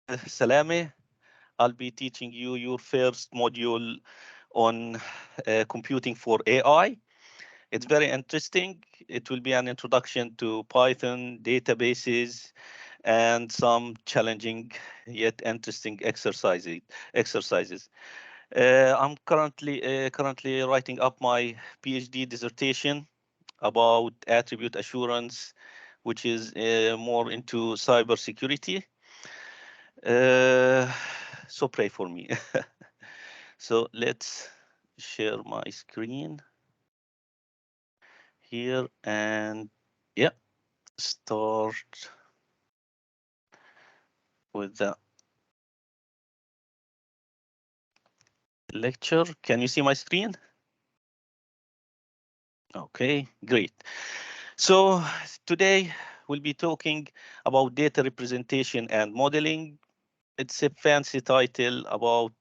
Salameh. I'll be teaching you your first module on computing for AI. It's very interesting. It will be an introduction to Python, databases, and some challenging yet interesting exercises. I'm currently writing up my PhD dissertation about attribute assurance, which is more into cybersecurity. Uh, so pray for me. So let's share my screen here and yeah, start with the lecture. Can you see my screen? Okay, great. So today we'll be talking about data representation and modeling. It's a fancy title about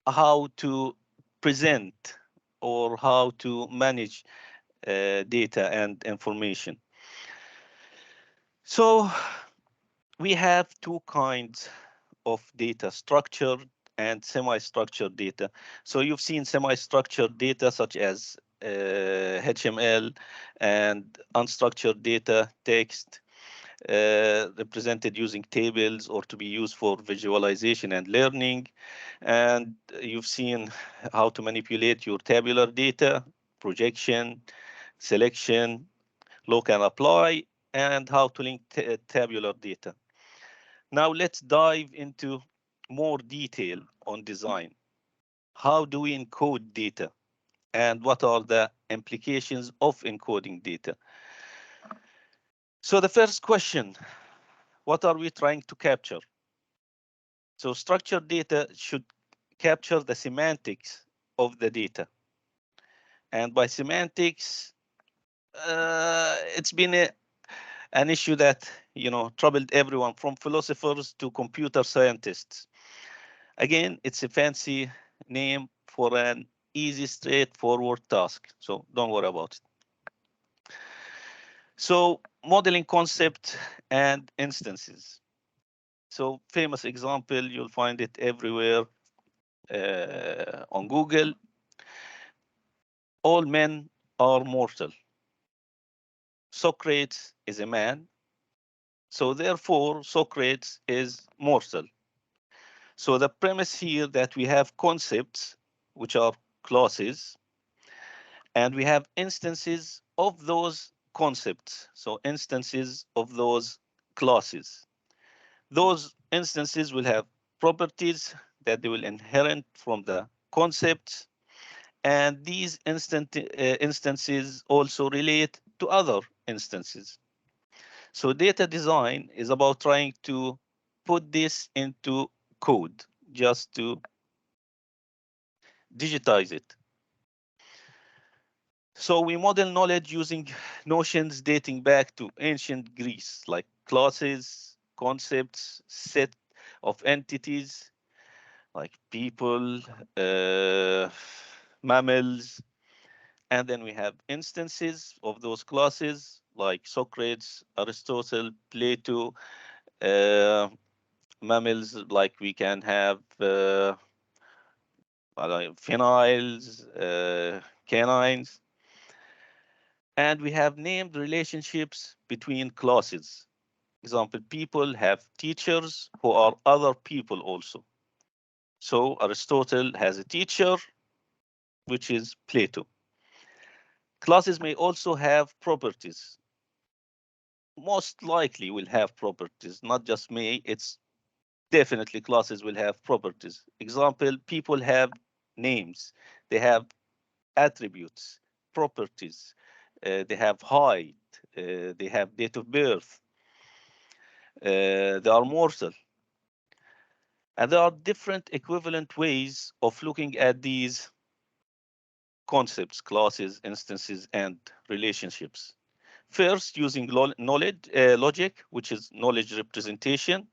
how to present or how to manage data and information. So we have two kinds of data, structured and semi-structured data. So you've seen semi-structured data such as HTML and unstructured data, text, represented using tables or to be used for visualization and learning. And you've seen how to manipulate your tabular data, projection, selection, look and apply, and how to link tabular data. Now let's dive into more detail on design. How do we encode data? And what are the implications of encoding data? So the first question, what are we trying to capture? So structured data should capture the semantics of the data. And by semantics, it's been an issue that troubled everyone from philosophers to computer scientists. Again, it's a fancy name for an easy, straightforward task. So don't worry about it. So modeling concept and instances. So famous example, you'll find it everywhere on Google. All men are mortal. Socrates is a man. So therefore, Socrates is mortal. So the premise here that we have concepts, which are classes, and we have instances of those concepts. So instances of those classes. Those instances will have properties that they will inherit from the concepts. And these instances also relate to other instances. So data design is about trying to put this into code, just to digitize it. So we model knowledge using notions dating back to ancient Greece, like classes, concepts, set of entities, like people, mammals, and then we have instances of those classes, like Socrates, Aristotle, Plato, uh, mammals, like we can have phenyls, canines, and we have named relationships between classes. Example, people have teachers who are other people also. So Aristotle has a teacher, which is Plato. Classes may also have properties. Most likely will have properties, not just may, it's definitely classes will have properties. Example, people have names, they have attributes, properties, they have height, they have date of birth, they are mortal. And there are different equivalent ways of looking at these concepts, classes, instances, and relationships. First, using knowledge, logic, which is knowledge representation,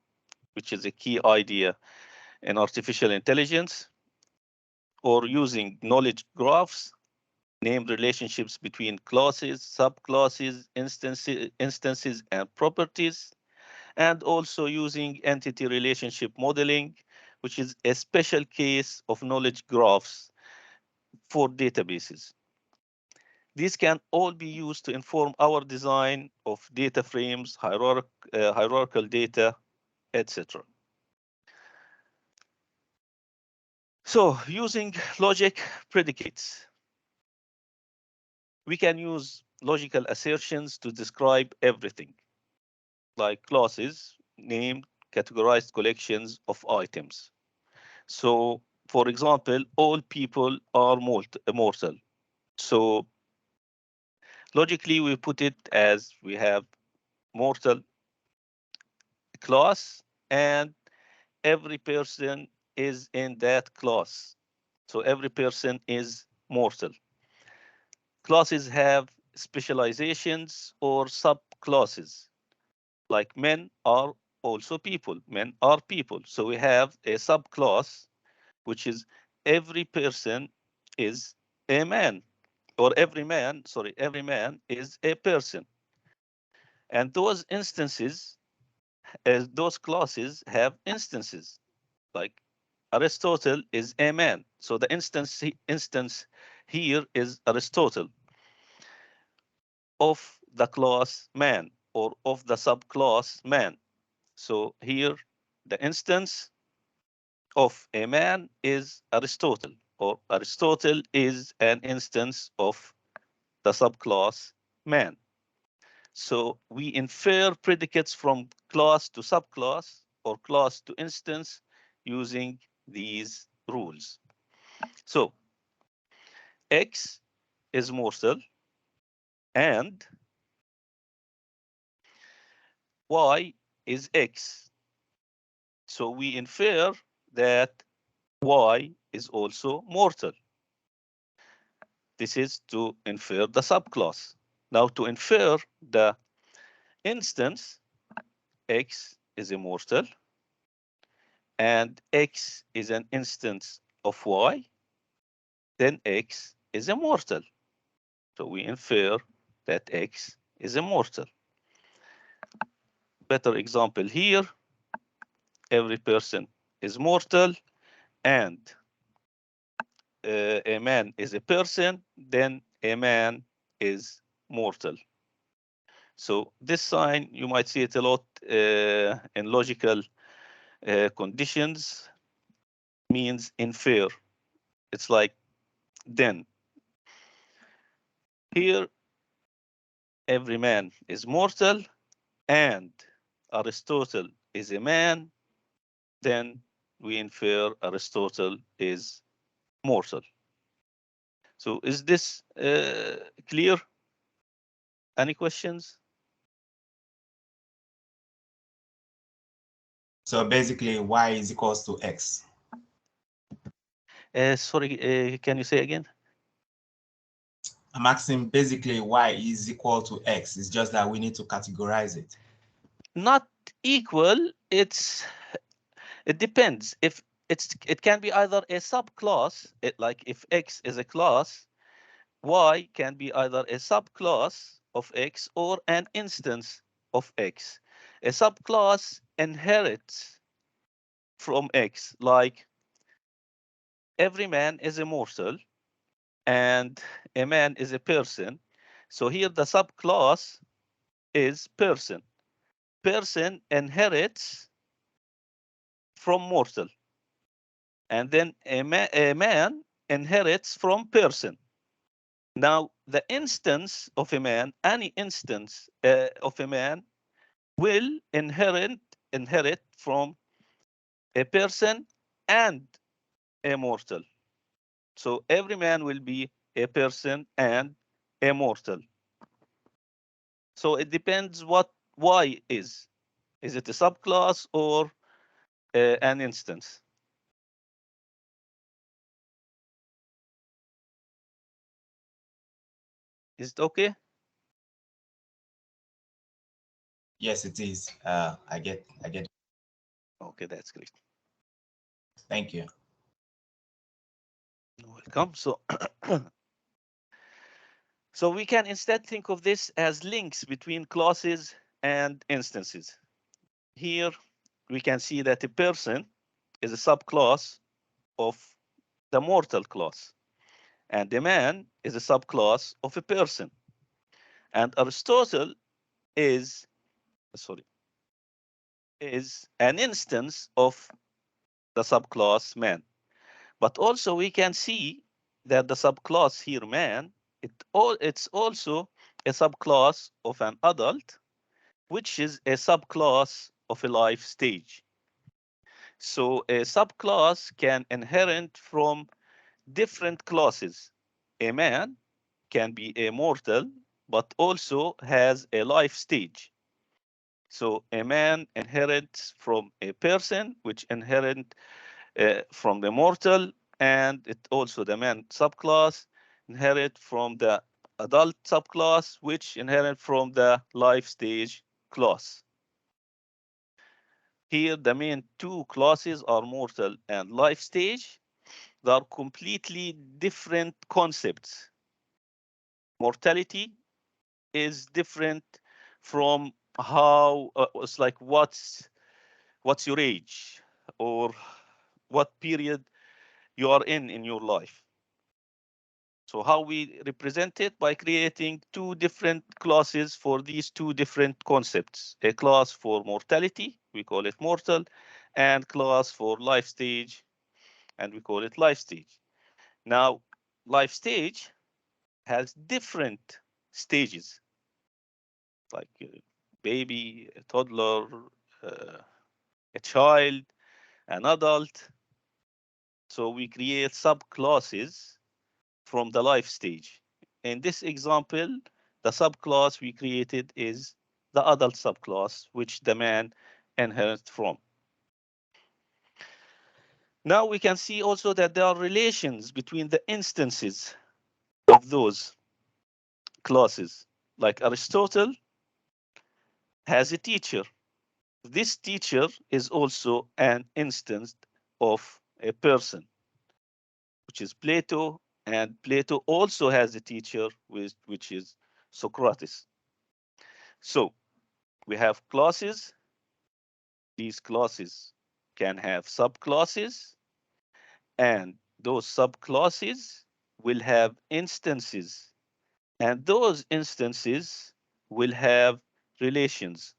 which is a key idea in artificial intelligence, or using knowledge graphs, named relationships between classes, subclasses, instances, and properties. and also using entity relationship modeling, which is a special case of knowledge graphs for databases. These can all be used to inform our design of data frames, hierarchical data, etc. So using logic predicates, we can use logical assertions to describe everything, like classes, named, categorized collections of items. So, for example, all people are mortal. So logically, we put it as we have mortal class, and every person is in that class. So every person is mortal. Classes have specializations or subclasses, like men are also people. Men are people. So we have a subclass, which is every person is a man, or every man is a person. And those instances, those classes have instances, like Aristotle is a man. So the instance here is Aristotle of the class man or of the subclass man. So here the instance of a man is Aristotle, or Aristotle is an instance of the subclass man. So we infer predicates from class to subclass or class to instance using these rules. So X is mortal and Y is X. So we infer that Y is also mortal. This is to infer the subclass. Now to infer the instance, X is immortal and X is an instance of Y, then X is immortal. So we infer that X is immortal. Better example here, every person is mortal and a man is a person, then a man is mortal. So this sign, you might see it a lot in logical conditions, means infer. It's like then. Here, every man is mortal and Aristotle is a man, then we infer Aristotle is mortal. So is this clear? Any questions? So basically, y is equals to x. Sorry, can you say again? I'm asking basically y is equal to x. It's just that we need to categorize it. Not equal. It depends. If it can be either a subclass, like if X is a class, Y can be either a subclass of X or an instance of X. A subclass inherits from X, like every man is immortal and a man is a person. So here the subclass is person. Person inherits from mortal. And then a man inherits from person. Now, the instance of a man, any instance of a man will inherit from a person and a mortal. So every man will be a person and a mortal. So it depends what Y is. Is it a subclass or an instance? Is it okay? Yes, it is. I get. Okay, that's great. Thank you. Welcome. So So we can instead think of this as links between classes and instances. Here we can see that a person is a subclass of the mortal class, and a man is a subclass of a person. And Aristotle is, sorry, is an instance of the subclass man. But also we can see that the subclass here man, it's also a subclass of an adult, which is a subclass of a life stage. So a subclass can inherit from different classes. A man can be a mortal, but also has a life stage. So a man inherits from a person, which inherit from the mortal, and it also the man subclass inherit from the adult subclass, which inherit from the life stage class. Here, the main two classes are mortal and life stage. They are completely different concepts. Mortality is different from how it's like what's your age or what period you are in your life. So how we represent it by creating two different classes for these two different concepts. A class for mortality, we call it mortal, and class for life stage, and we call it life stage. Now, life stage has different stages, like a baby, a toddler, uh, a child, an adult. So we create subclasses from the life stage. In this example, the subclass we created is the adult subclass, which the man inherits from. Now we can see also that there are relations between the instances of those classes. Like Aristotle has a teacher. This teacher is also an instance of a person, which is Plato, and Plato also has a teacher, which is Socrates. So we have classes. These classes can have subclasses, and those subclasses will have instances, and those instances will have relations.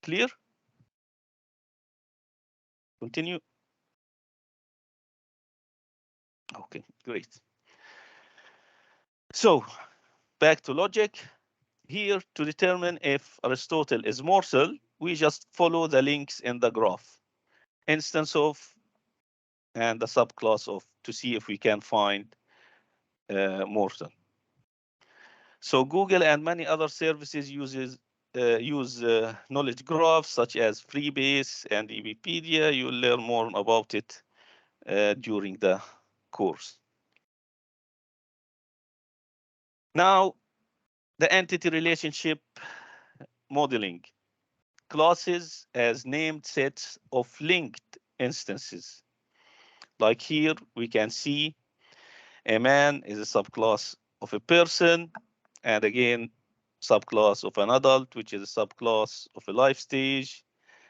Clear? Continue. Okay, great. So back to logic. Here, to determine if Aristotle is mortal, we just follow the links in the graph. Instance of and the subclass of to see if we can find mortal. So Google and many other services use knowledge graphs such as Freebase and Wikipedia. You'll learn more about it during the course. Now, the entity relationship modeling. Classes as named sets of linked instances. Like here, we can see a man is a subclass of a person, and again, subclass of an adult, which is a subclass of a life stage,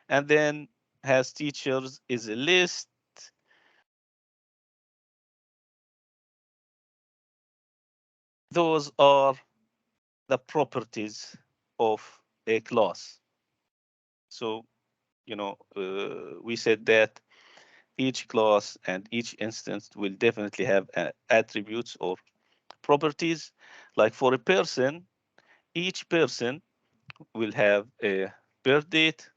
and then has teachers is a list. Those are the properties of a class. So, we said that each class and each instance will definitely have attributes or properties. Like for a person, each person will have a birth date,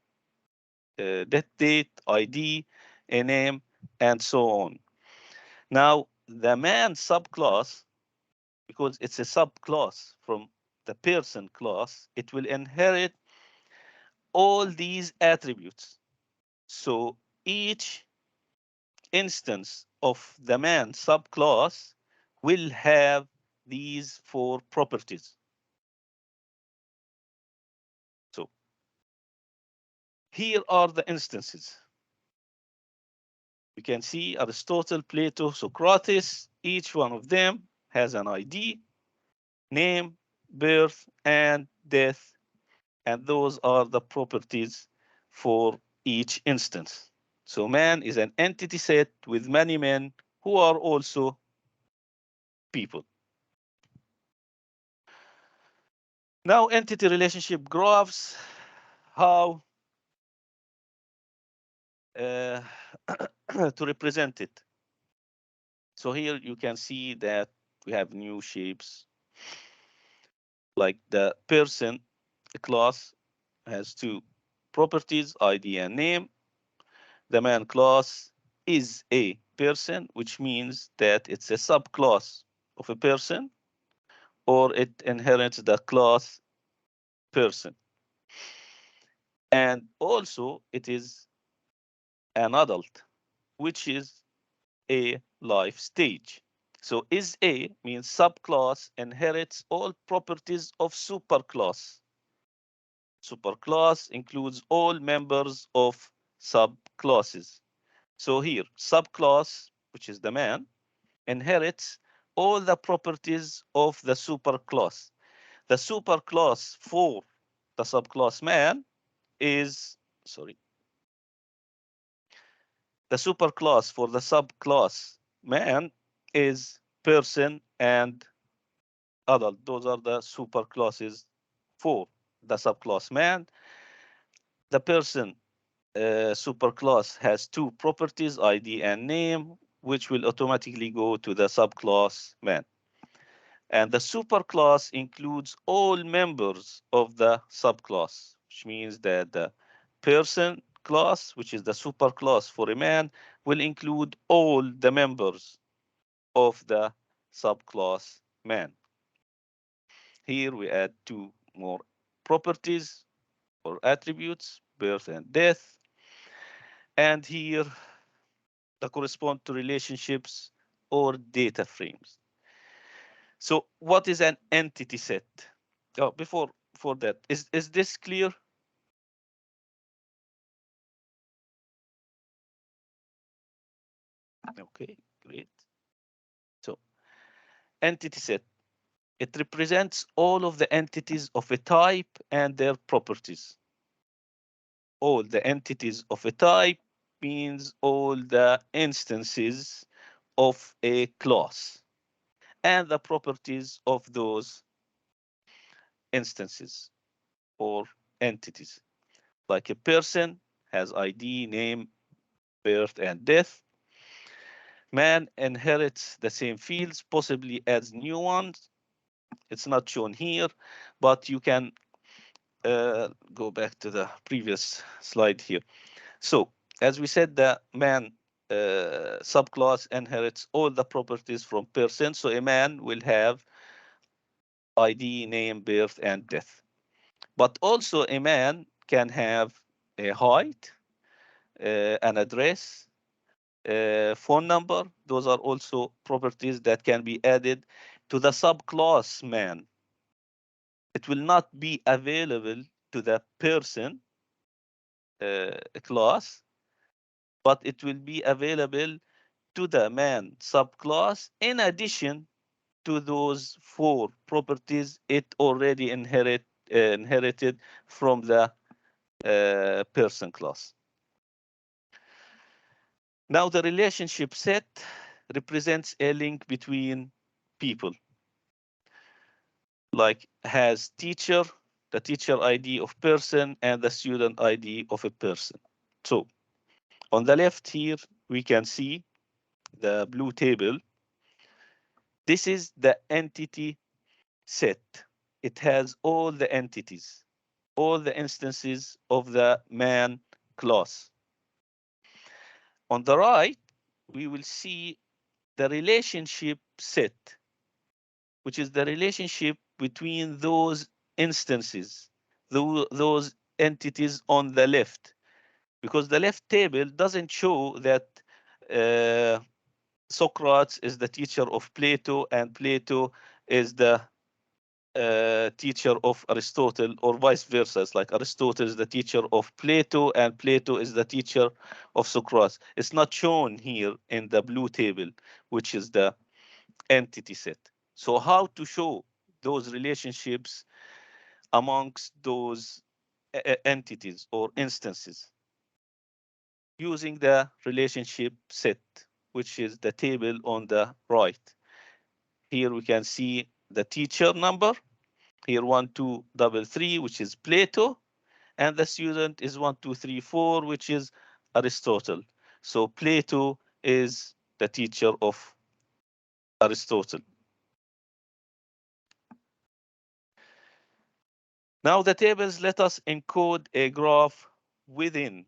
death date, ID, a name, and so on. Now, the man subclass, because it's a subclass from the person class, it will inherit all these attributes. So each instance of the man subclass will have these four properties. So here are the instances. You can see Aristotle, Plato, Socrates. Each one of them has an ID, name, birth, and death and those are the properties for each instance. So man is an entity set with many men who are also people. Now entity relationship graphs, how uh, to represent it. So here you can see that we have new shapes, like the person class has two properties, ID and name. The man class is a person, which means that it's a subclass of a person, or it inherits the class person. And also it is an adult, which is a life stage. So is a means subclass inherits all properties of superclass. Superclass includes all members of subclasses. So here, subclass, which is the man, inherits all the properties of the superclass. The superclass for the subclass man is, sorry, the superclass for the subclass man is person and adult. Those are the superclasses for the subclass man. The person superclass has two properties, ID and name, which will automatically go to the subclass man. And the superclass includes all members of the subclass, which means that the person class, which is the superclass for a man, will include all the members of the subclass man. Here we add two more properties or attributes, birth and death. And here they correspond to relationships or data frames. So what is an entity set? Oh, before that, is this clear? Okay, great. So entity set, it represents all of the entities of a type and their properties. All the entities of a type means all the instances of a class and the properties of those instances or entities. Like a person has ID, name, birth, and death. Man inherits the same fields, possibly adds new ones. It's not shown here, but you can go back to the previous slide here. So, as we said, the man subclass inherits all the properties from person. So a man will have ID, name, birth, and death. But also a man can have a height, an address, phone number. Those are also properties that can be added to the subclass man. It will not be available to the person class, but it will be available to the man subclass in addition to those four properties it already inherited from the person class. Now the relationship set represents a link between people, like has teacher, the teacher ID of person, and the student ID of a person. So on the left here, we can see the blue table. This is the entity set. It has all the entities, all the instances of the man class. On the right, we will see the relationship set, which is the relationship between those instances, those entities on the left, because the left table doesn't show that uh, Socrates is the teacher of Plato and Plato is the teacher of Aristotle, or vice versa. It's like Aristotle is the teacher of Plato and Plato is the teacher of Socrates. It's not shown here in the blue table, which is the entity set. So how to show those relationships amongst those entities or instances using the relationship set, which is the table on the right. Here we can see the teacher number. Here 1233, which is Plato, and the student is 1234, which is Aristotle. So Plato is the teacher of Aristotle. Now the tables let us encode a graph within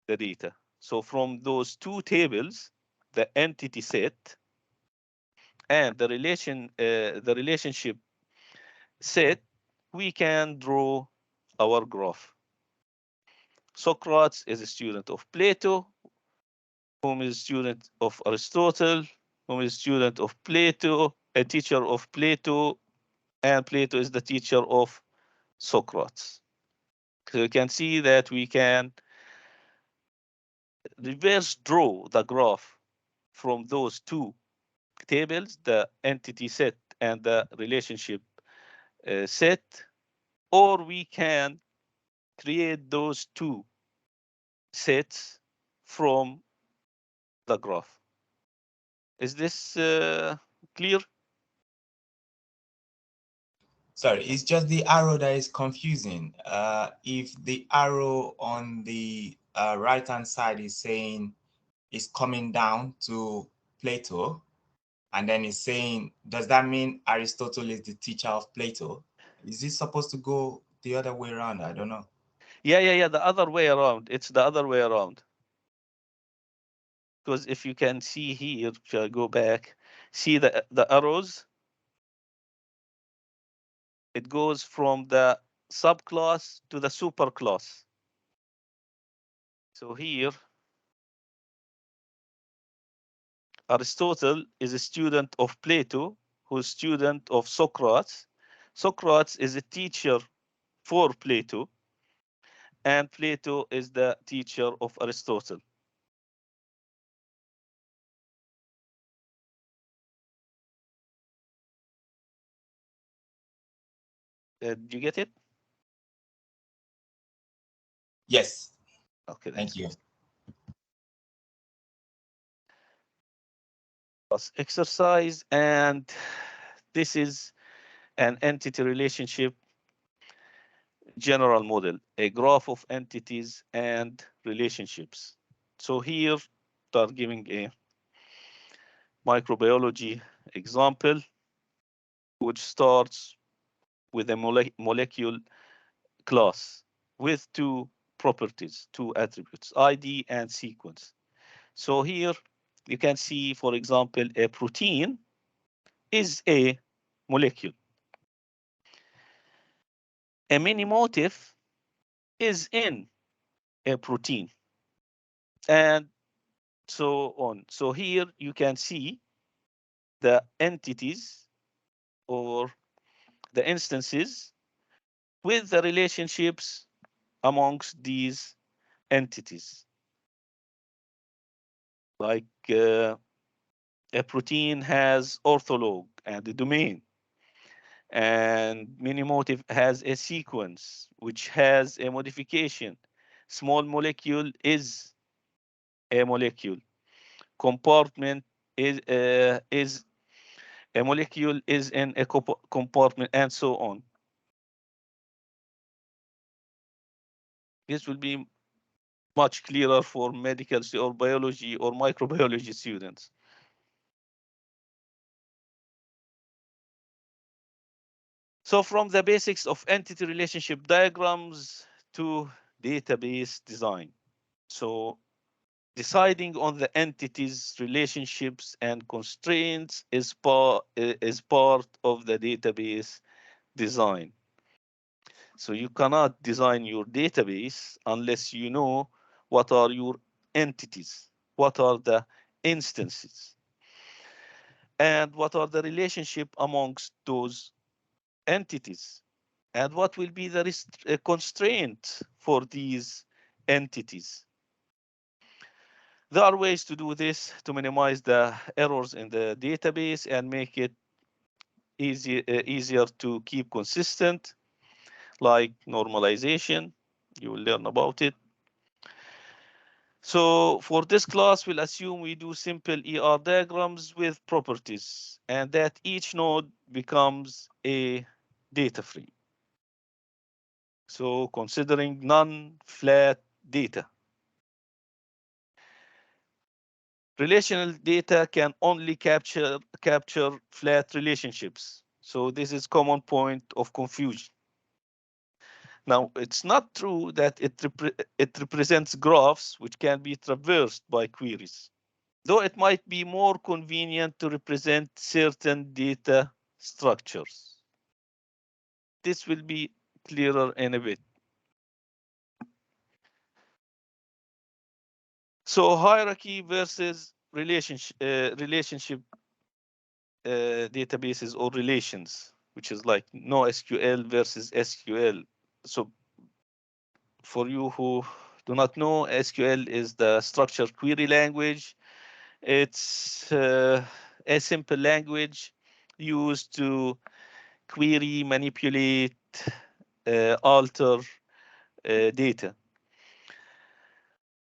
the data. So from those two tables, the entity set and the relationship set, we can draw our graph. Socrates is a student of Plato, whom is a student of Aristotle, whom is a student of Plato, a teacher of Plato, and Plato is the teacher of Socrates. So you can see that we can reverse draw the graph from those two tables, the entity set and the relationship set, or we can create those two sets from the graph. Is this clear? Sorry, it's just the arrow that is confusing. If the arrow on the right-hand side is saying it's coming down to Plato, and then it's saying, does that mean Aristotle is the teacher of Plato? Is this supposed to go the other way around? I don't know. Yeah. The other way around. It's the other way around. Because if you can see here, if I go back, see the arrows, it goes from the subclass to the superclass. So here, Aristotle is a student of Plato, who's student of Socrates. Socrates is a teacher for Plato, and Plato is the teacher of Aristotle. Did you get it? Yes. Okay, Thank that's you. good. Plus exercise, and this is an entity relationship general model, a graph of entities and relationships. So here, start giving a microbiology example, which starts with a molecule class with two properties, two attributes, ID and sequence. So here you can see, for example, a protein is a molecule. A mini motif is in a protein, and so on. So here you can see the entities or the instances with the relationships amongst these entities. Like a protein has ortholog and a domain, and minimotive has a sequence which has a modification. Small molecule is a molecule. Compartment is a molecule is in a compartment, and so on. This will be much clearer for medical or biology or microbiology students. So from the basics of entity relationship diagrams to database design. So deciding on the entities, relationships, and constraints is part of the database design. So you cannot design your database unless you know what are your entities, what are the instances, and what are the relationship amongst those entities, and what will be the constraint for these entities. There are ways to do this to minimize the errors in the database and make it easier to keep consistent, like normalization. You will learn about it. So for this class, we'll assume we do simple ER diagrams with properties and that each node becomes a data frame. So considering non-flat data. Relational data can only capture flat relationships. So this is common point of confusion. Now, it's not true that it represents graphs which can be traversed by queries, though it might be more convenient to represent certain data structures. This will be clearer in a bit. So hierarchy versus relationship databases or relations, which is like NoSQL versus SQL. So for you who do not know, SQL is the structured query language. It's a simple language used to query, manipulate, alter data.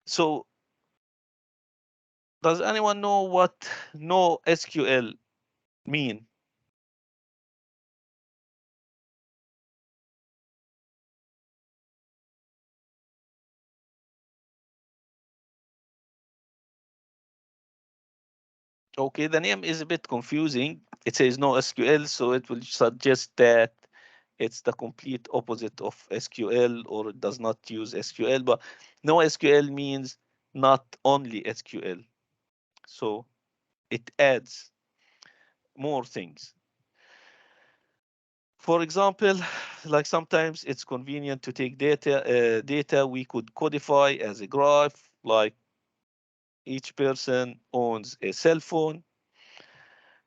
So does anyone know what NoSQL mean? Okay, the name is a bit confusing. It says NoSQL, so it will suggest that it's the complete opposite of SQL or it does not use SQL, but NoSQL means not only SQL. So it adds more things. For example, like sometimes it's convenient to take data we could codify as a graph, like each person owns a cell phone,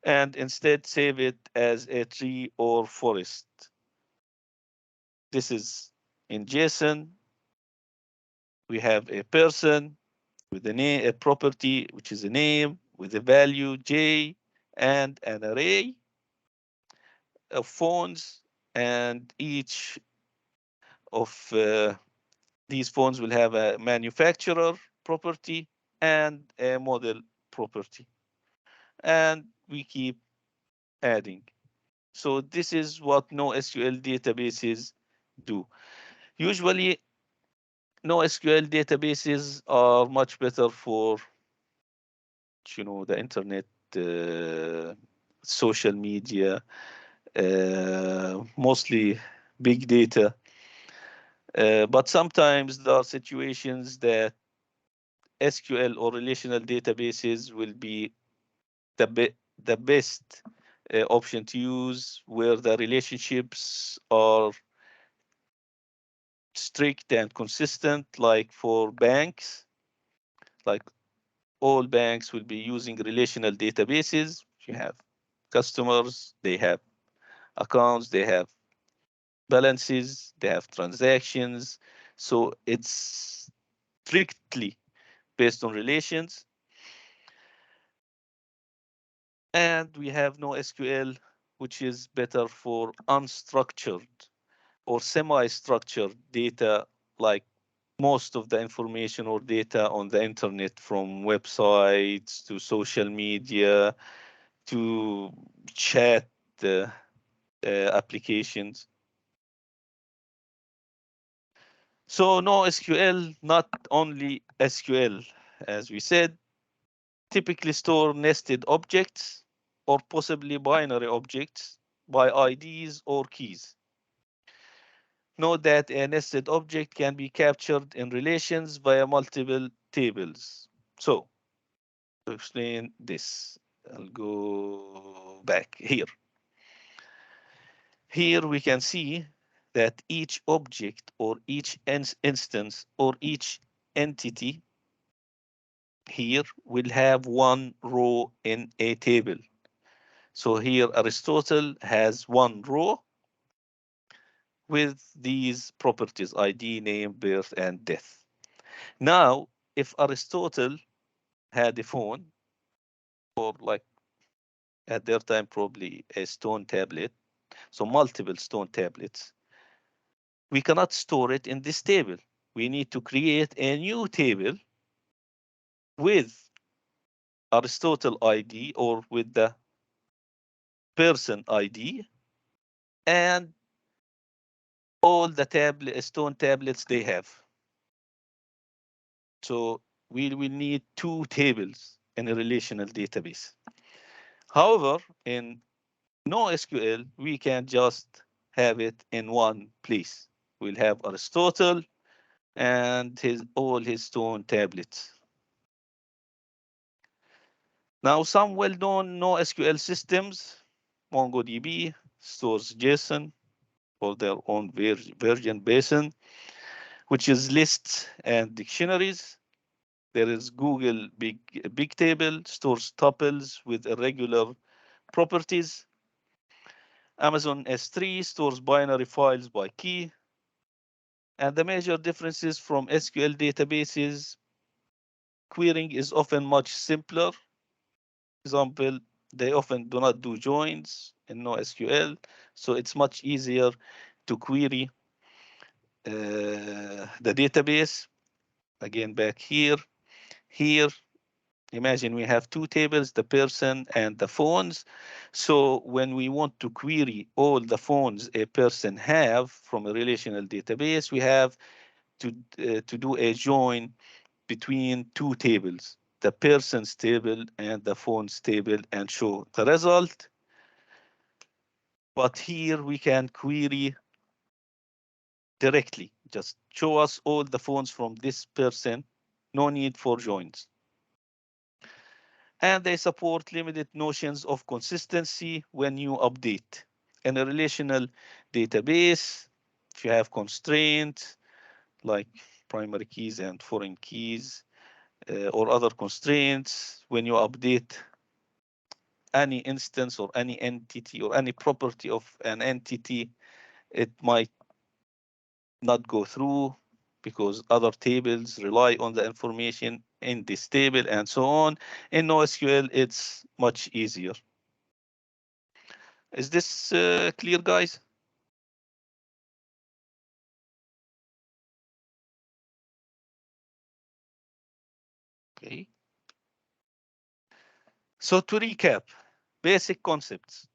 and instead save it as a tree or forest. This is in JSON. We have a person with a name, a property, which is a name with a value J and an array of phones, and each of these phones will have a manufacturer property and a model property. And we keep adding. So this is what NoSQL databases do. Usually, NoSQL databases are much better for, the internet, social media, mostly big data. But sometimes there are situations that SQL or relational databases will be the best option to use, where the relationships are strict and consistent, like for banks. Like all banks will be using relational databases. You have customers, they have accounts, they have balances, they have transactions. So it's strictly based on relations. And we have NoSQL, which is better for unstructured or semi-structured data, like most of the information or data on the internet, from websites to social media to chat applications. So NoSQL, not only SQL, as we said, typically store nested objects or possibly binary objects by IDs or keys. Note that a nested object can be captured in relations via multiple tables. So, to explain this, I'll go back here. Here we can see that each object or each instance or each entity here will have one row in a table. So here Aristotle has one row with these properties: ID, name, birth, and death. Now, if Aristotle had a phone, or like at their time probably a stone tablet, so multiple stone tablets, we cannot store it in this table. we need to create a new table with Aristotle ID or with the person ID and all the stone tablets they have. So we will need two tables in a relational database. However, in NoSQL, we can just have it in one place. We'll have Aristotle and all his stone tablets. Now, some well-known NoSQL systems, MongoDB stores JSON for their own version basin, which is lists and dictionaries. There is Google Bigtable, stores tuples with irregular properties. Amazon S3 stores binary files by key. And the major differences from SQL databases, querying is often much simpler. Example, they often do not do joins in NoSQL, so it's much easier to query the database. Again, back here, imagine we have two tables, the person and the phones. So when we want to query all the phones a person have from a relational database, we have to do a join between two tables, the person's table and the phone's table, and show the result. But here we can query directly. Just show us all the phones from this person. No need for joins. And they support limited notions of consistency when you update. In a relational database, if you have constraints like primary keys and foreign keys or other constraints, when you update any instance or any entity or any property of an entity, it might not go through because other tables rely on the information in this table and so on. In NoSQL, it's much easier. Is this clear, guys? Okay. So to recap, basic concepts.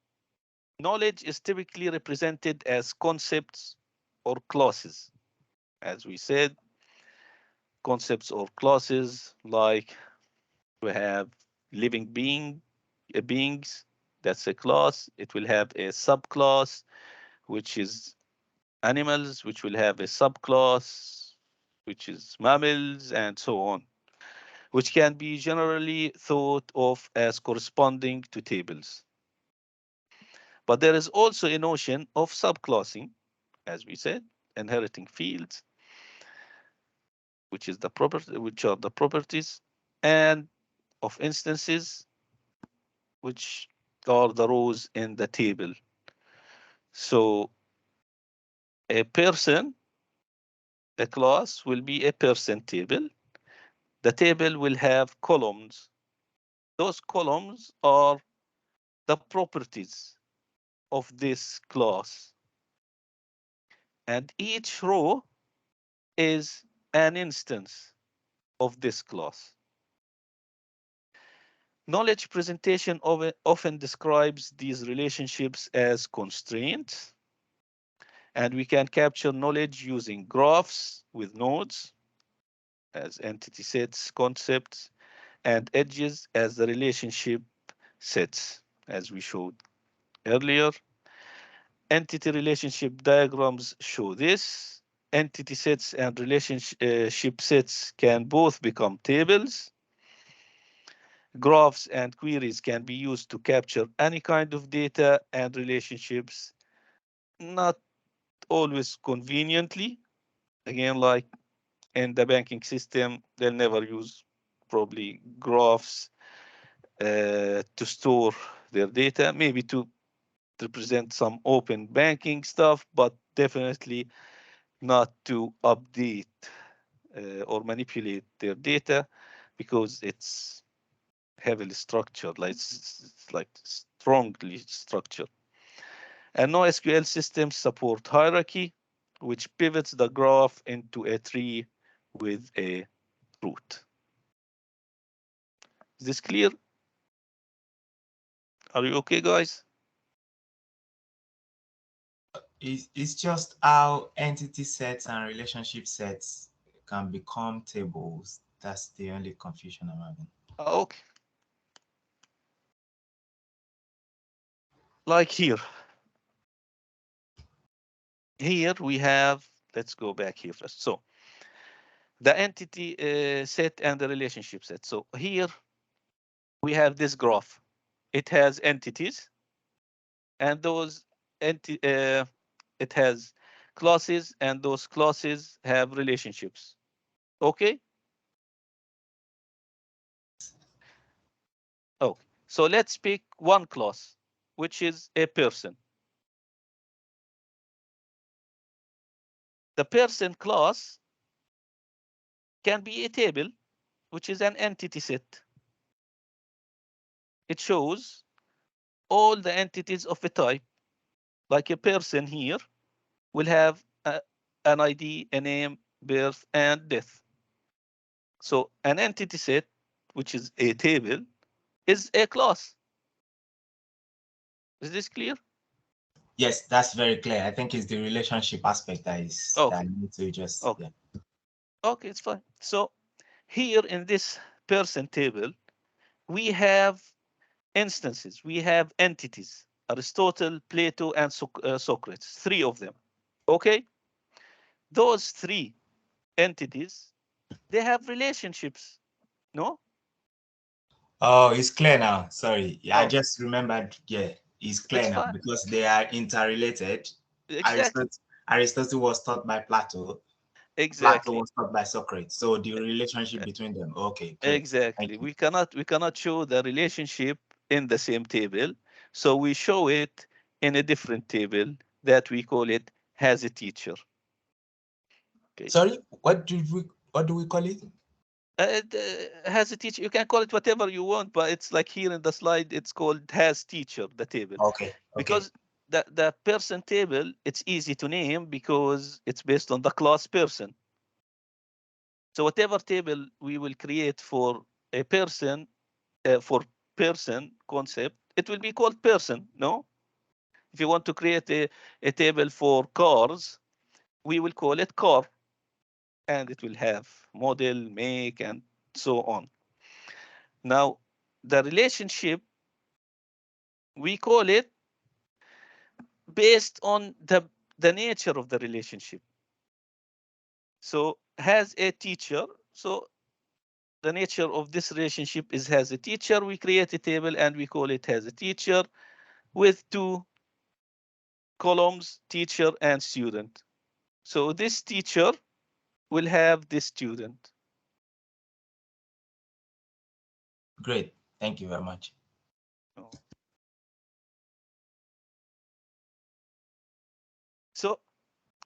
Knowledge is typically represented as concepts or classes. As we said, concepts or classes like we have living beings, that's a class. It will have a subclass, which is animals, which will have a subclass, which is mammals, and so on, which can be generally thought of as corresponding to tables. But there is also a notion of subclassing, as we said, inheriting fields, which are the properties, and of instances, which are the rows in the table. So a person, a class will be a person table. The table will have columns. Those columns are the properties of this class. And each row is an instance of this class. Knowledge presentation often describes these relationships as constraints, and we can capture knowledge using graphs with nodes as entity sets, concepts, and edges as the relationship sets, as we showed earlier. Entity relationship diagrams show this. Entity sets and relationship sets can both become tables. Graphs and queries can be used to capture any kind of data and relationships, not always conveniently. Again, like in the banking system, they'll never use probably graphs to store their data, maybe to represent some open banking stuff, but definitely not to update or manipulate their data because it's heavily structured, like it's like strongly structured. And NoSQL systems support hierarchy. which pivots the graph into a tree with a root. Is this clear? Are you okay, guys? It's just how entity sets and relationship sets can become tables. That's the only confusion I'm having. Okay. Like here. Here we have, let's go back here first. So the entity set and the relationship set. So here we have this graph. It has entities, and those it has classes, and those classes have relationships. Okay. Okay. So let's pick one class, which is a person. The person class can be a table, which is an entity set. It shows all the entities of a type, like a person here will have an ID, a name, birth, and death. So an entity set, which is a table, is a class. Is this clear? Yes, that's very clear. I think it's the relationship aspect that Okay. I need to just, Okay. yeah. Okay, it's fine. So here in this person table, we have instances, we have entities, Aristotle, Plato, and Socrates, three of them. Okay? Those three entities, they have relationships, no? Oh, it's clear now. Sorry. Yeah, I Oh, just remembered. Yeah, it's it's clear now fine. because they are interrelated. Exactly. Aristotle was taught by Plato. Plato Exactly. was taught by Socrates. So the relationship between them. Okay, great. Exactly. Thank you. We cannot show the relationship in the same table. So we show it in a different table that we call it has a teacher. Okay. Sorry, what do we call it? Has a teacher. You can call it whatever you want, but it's like here in the slide, it's called has teacher, the table. Okay, okay. Because the person table, it's easy to name because it's based on the class person. So whatever table we will create for a person, for person concept, it will be called person, no? If you want to create a table for cars, we will call it car, and it will have model, make, and so on. Now, the relationship, we call it based on the nature of the relationship. So has a teacher. So the nature of this relationship is has a teacher. We create a table and we call it has a teacher with two columns, teacher and student. So this teacher will have this student. Great. Thank you very much. Oh. So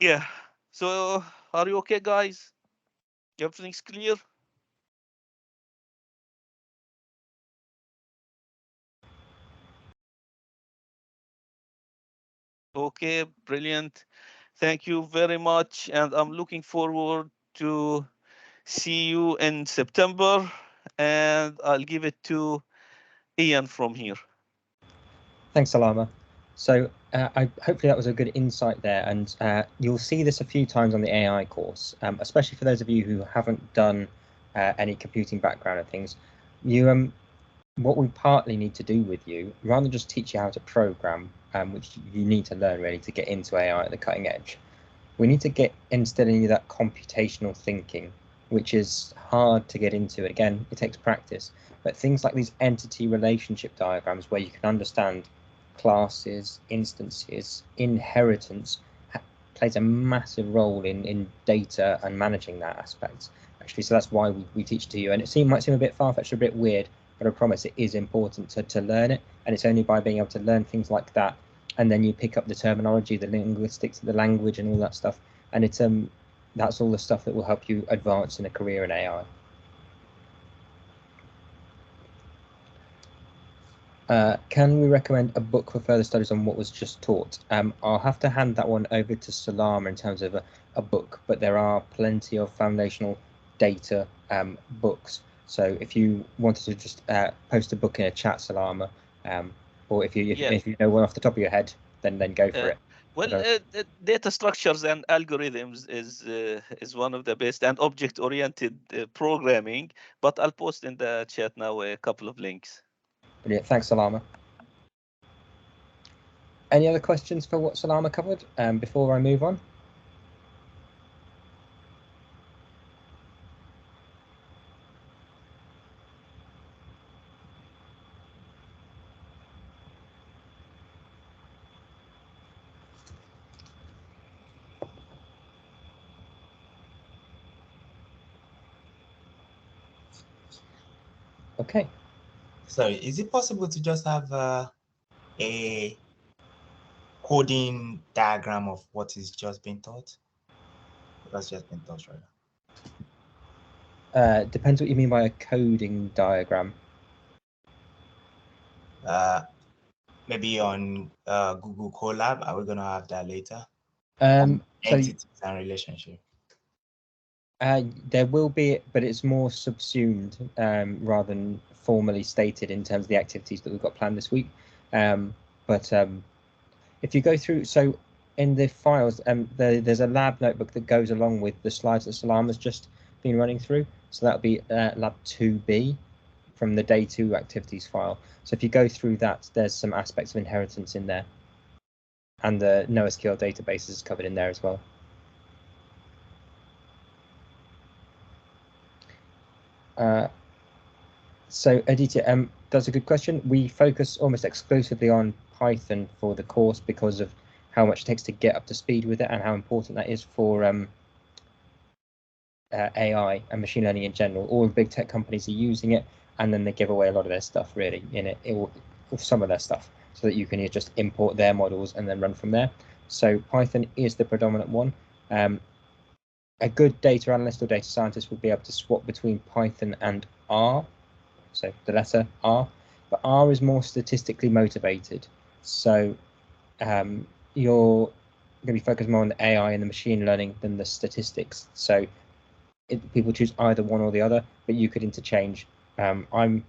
yeah. So are you okay, guys? Everything's clear? Okay, brilliant. Thank you very much. And I'm looking forward to see you in September. And I'll give it to Iain from here. Thanks, Salameh. So hopefully that was a good insight there, and you'll see this a few times on the AI course, especially for those of you who haven't done any computing background and things. What we partly need to do with you, rather than just teach you how to program, which you need to learn really to get into AI at the cutting edge, we need to get instilling in you that computational thinking, which is hard to get into. Again, it takes practice, but things like these entity relationship diagrams where you can understand classes, instances, inheritance plays a massive role in data and managing that aspect, actually. So that's why we teach it to you. And it might seem a bit far-fetched, a bit weird, but I promise it is important to learn it. And it's only by being able to learn things like that, and then you pick up the terminology, the linguistics, the language, and all that stuff. And it's that's all the stuff that will help you advance in a career in AI. Can we recommend a book for further studies on what was just taught? I'll have to hand that one over to Salameh in terms of a book, but there are plenty of foundational data books. So if you wanted to just post a book in a chat, Salameh, or if you know one off the top of your head, then go for it. Well, data structures and algorithms is one of the best, and object-oriented programming. But I'll post in the chat now a couple of links. Brilliant. Thanks, Salameh. Any other questions for what Salameh covered before I move on? Okay. Sorry, is it possible to just have a coding diagram of what is just being taught? That's just been taught right now. Depends what you mean by a coding diagram. Maybe on Google Colab. Are we going to have that later? Entities and relationship. There will be, but it's more subsumed rather than formally stated in terms of the activities that we've got planned this week. But if you go through, so in the files, there's a lab notebook that goes along with the slides that Salameh has just been running through. So that'll be lab 2B from the day 2 activities file. So if you go through that, there's some aspects of inheritance in there. And the NoSQL database is covered in there as well. So Aditya, that's a good question. We focus almost exclusively on Python for the course because of how much it takes to get up to speed with it and how important that is for AI and machine learning in general. All the big tech companies are using it, and then they give away a lot of their stuff really in it, or some of their stuff, so that you can just import their models and then run from there. So Python is the predominant one. A good data analyst or data scientist will be able to swap between Python and R, so the letter R, but R is more statistically motivated. So you're going to be focused more on the AI and the machine learning than the statistics. So people choose either one or the other, but you could interchange. I'll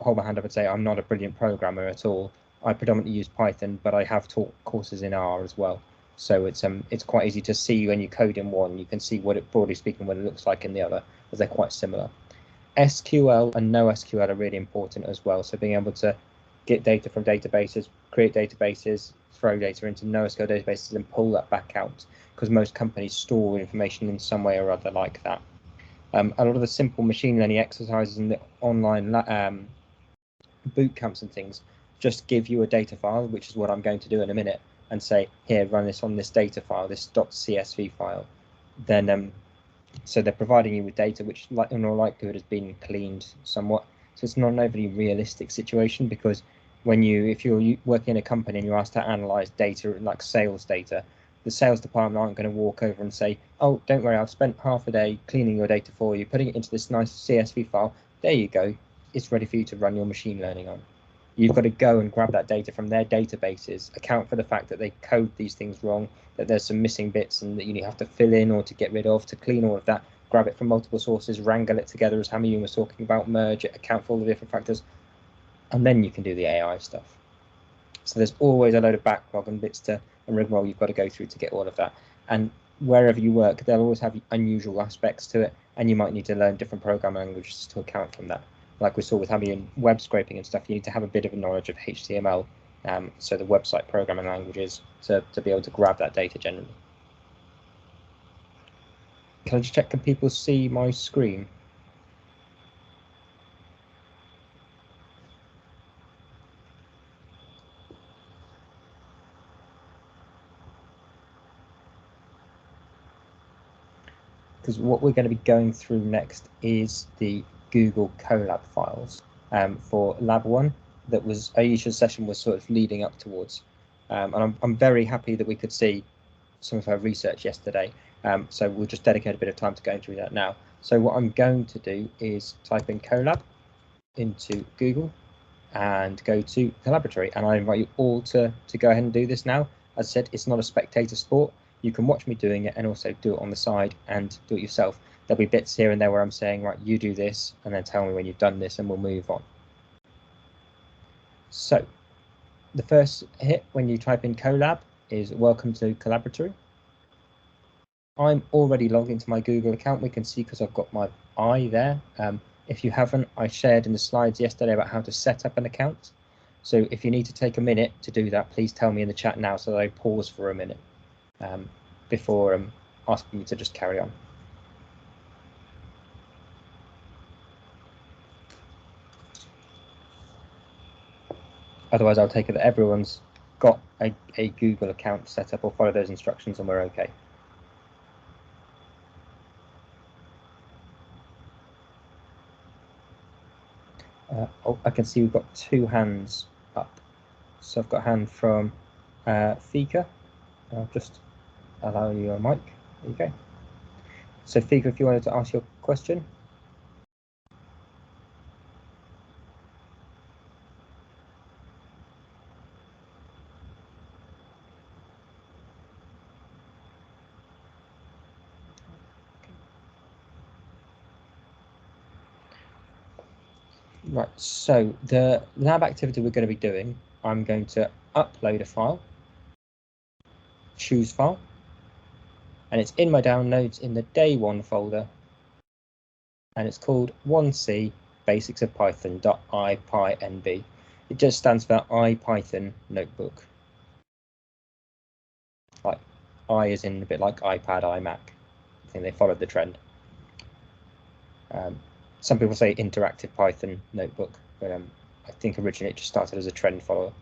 hold my hand up and say I'm not a brilliant programmer at all. I predominantly use Python, but I have taught courses in R as well. So it's quite easy to see when you code in one, you can see what it, broadly speaking, what it looks like in the other, as they're quite similar. SQL and NoSQL are really important as well. So being able to get data from databases, create databases, throw data into NoSQL databases and pull that back out, because most companies store information in some way or other like that. A lot of the simple machine learning exercises in the online boot camps and things just give you a data file, which is what I'm going to do in a minute, and say, here, run this on this data file, this .csv file. Then, so they're providing you with data which, in all likelihood, has been cleaned somewhat. So it's not an overly realistic situation, because if you're working in a company and you're asked to analyze data like sales data, the sales department aren't going to walk over and say, oh, don't worry, I've spent half a day cleaning your data for you, putting it into this nice CSV file. There you go. It's ready for you to run your machine learning on. You've got to go and grab that data from their databases, account for the fact that they code these things wrong, that there's some missing bits and that you have to fill in or to get rid of, to clean all of that, grab it from multiple sources, wrangle it together as Hamiyun was talking about, merge it, account for all the different factors, and then you can do the AI stuff. So there's always a load of backlog and bits and rigmarole you've got to go through to get all of that. And wherever you work, they'll always have unusual aspects to it, and you might need to learn different programming languages to account from that. Like we saw with having web scraping and stuff, you need to have a bit of a knowledge of HTML, so the website programming languages, to be able to grab that data generally. Can I just check, can people see my screen? Because what we're going to be going through next is the Google Colab files for Lab 1 that was Aisha's session was sort of leading up towards. And I'm very happy that we could see some of her research yesterday. So we'll just dedicate a bit of time to going through that now. So what I'm going to do is type in Colab into Google. and go to Collaboratory. And I invite you all to go ahead and do this now. As I said, it's not a spectator sport. You can watch me doing it and also do it on the side and do it yourself. There'll be bits here and there where I'm saying, right, you do this, and then tell me when you've done this, and we'll move on. So the first hit when you type in Colab is welcome to Collaboratory. I'm already logged into my Google account. We can see because I've got my eye there. If you haven't, I shared in the slides yesterday about how to set up an account. So if you need to take a minute to do that, please tell me in the chat now so that I pause for a minute before asking you to just carry on. Otherwise, I'll take it that everyone's got a Google account set up or follow those instructions and we're okay. Oh, I can see we've got 2 hands up. So I've got a hand from Fika. I'll just allow you a mic. There you go. So Fika, if you wanted to ask your question. Right, so the lab activity we're going to be doing, I'm going to upload a file, choose file, and it's in my downloads in the day 1 folder, and it's called 1C basics of Python.ipynb. It just stands for IPython notebook. Like I is in a bit like iPad, iMac. I think they followed the trend. Some people say interactive Python notebook, but I think originally it just started as a trend follower.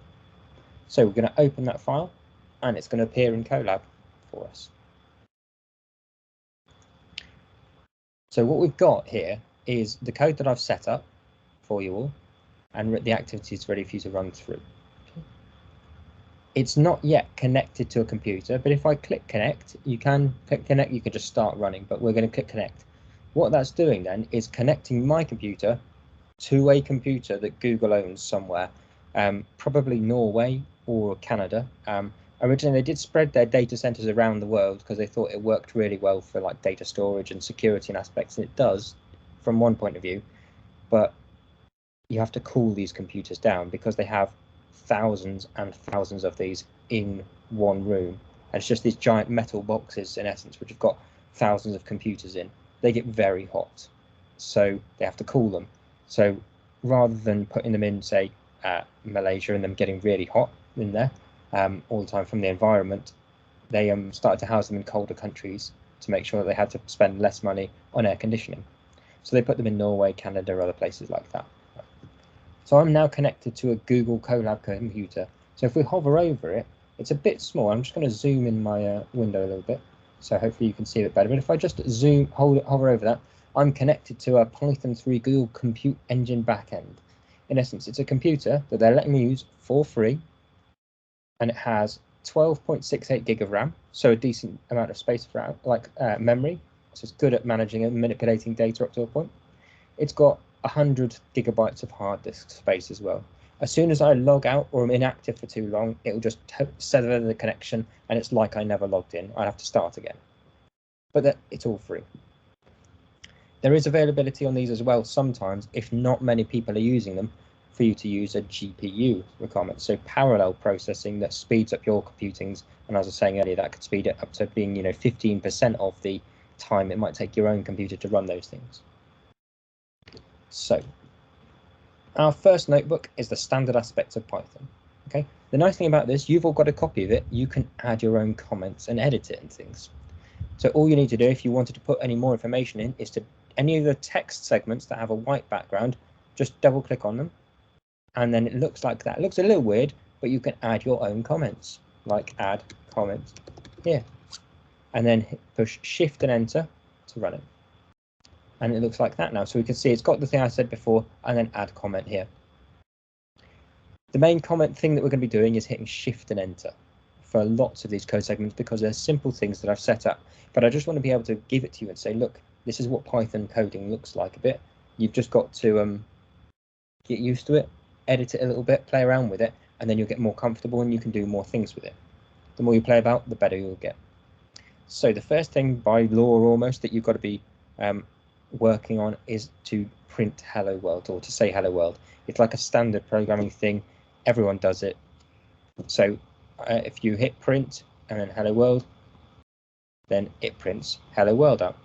So we're going to open that file and it's going to appear in Colab for us. So what we've got here is the code that I've set up for you all and the activity is ready for you to run through. It's not yet connected to a computer, but if I click connect, you can click connect, you can just start running, but we're going to click connect. What that's doing then is connecting my computer to a computer that Google owns somewhere, probably Norway or Canada. Originally, they did spread their data centers around the world because they thought it worked really well for like data storage and security and aspects, and it does from one point of view, but you have to cool these computers down because they have thousands and thousands of these in one room. And it's just these giant metal boxes in essence, which have got thousands of computers in. They get very hot, so they have to cool them. So rather than putting them in, say, Malaysia and them getting really hot in there all the time from the environment, they started to house them in colder countries to make sure that they had to spend less money on air conditioning. So they put them in Norway, Canada, or other places like that. So I'm now connected to a Google Colab computer. So if we hover over it, it's a bit small. I'm just going to zoom in my window a little bit, so hopefully you can see it better. But if I just hover over that, I'm connected to a Python 3 Google Compute Engine backend. In essence, it's a computer that they're letting me use for free, and it has 12.68 gig of RAM, so a decent amount of space for memory. So it's good at managing and manipulating data up to a point. It's got 100 gigabytes of hard disk space as well. As soon as I log out or I'm inactive for too long, it will just sever the connection and it's like I never logged in. I'll have to start again. But it's all free. There is availability on these as well sometimes, if not many people are using them, for you to use a GPU requirement. So parallel processing that speeds up your computings. And as I was saying earlier, that could speed it up to being 15% of the time it might take your own computer to run those things. So our first notebook is the standard aspects of Python. Okay, the nice thing about this, you've all got a copy of it. You can add your own comments and edit it and things. So all you need to do if you wanted to put any more information in is to any of the text segments that have a white background, just double click on them. And then it looks like that. It looks a little weird, but you can add your own comments, like add comments here. And then push Shift and Enter to run it. And it looks like that now. So we can see it's got the thing I said before, and then add comment here. The main comment thing that we're going to be doing is hitting Shift and Enter for lots of these code segments because they're simple things that I've set up. But I just want to be able to give it to you and say, look, this is what Python coding looks like a bit. You've just got to get used to it. edit it a little bit, play around with it, and then you'll get more comfortable and you can do more things with it. The more you play about, the better you'll get. So the first thing by law almost that you've got to be working on is to print hello world, or to say hello world. It's like a standard programming thing. Everyone does it. So if you hit print and then hello world, then it prints hello world out.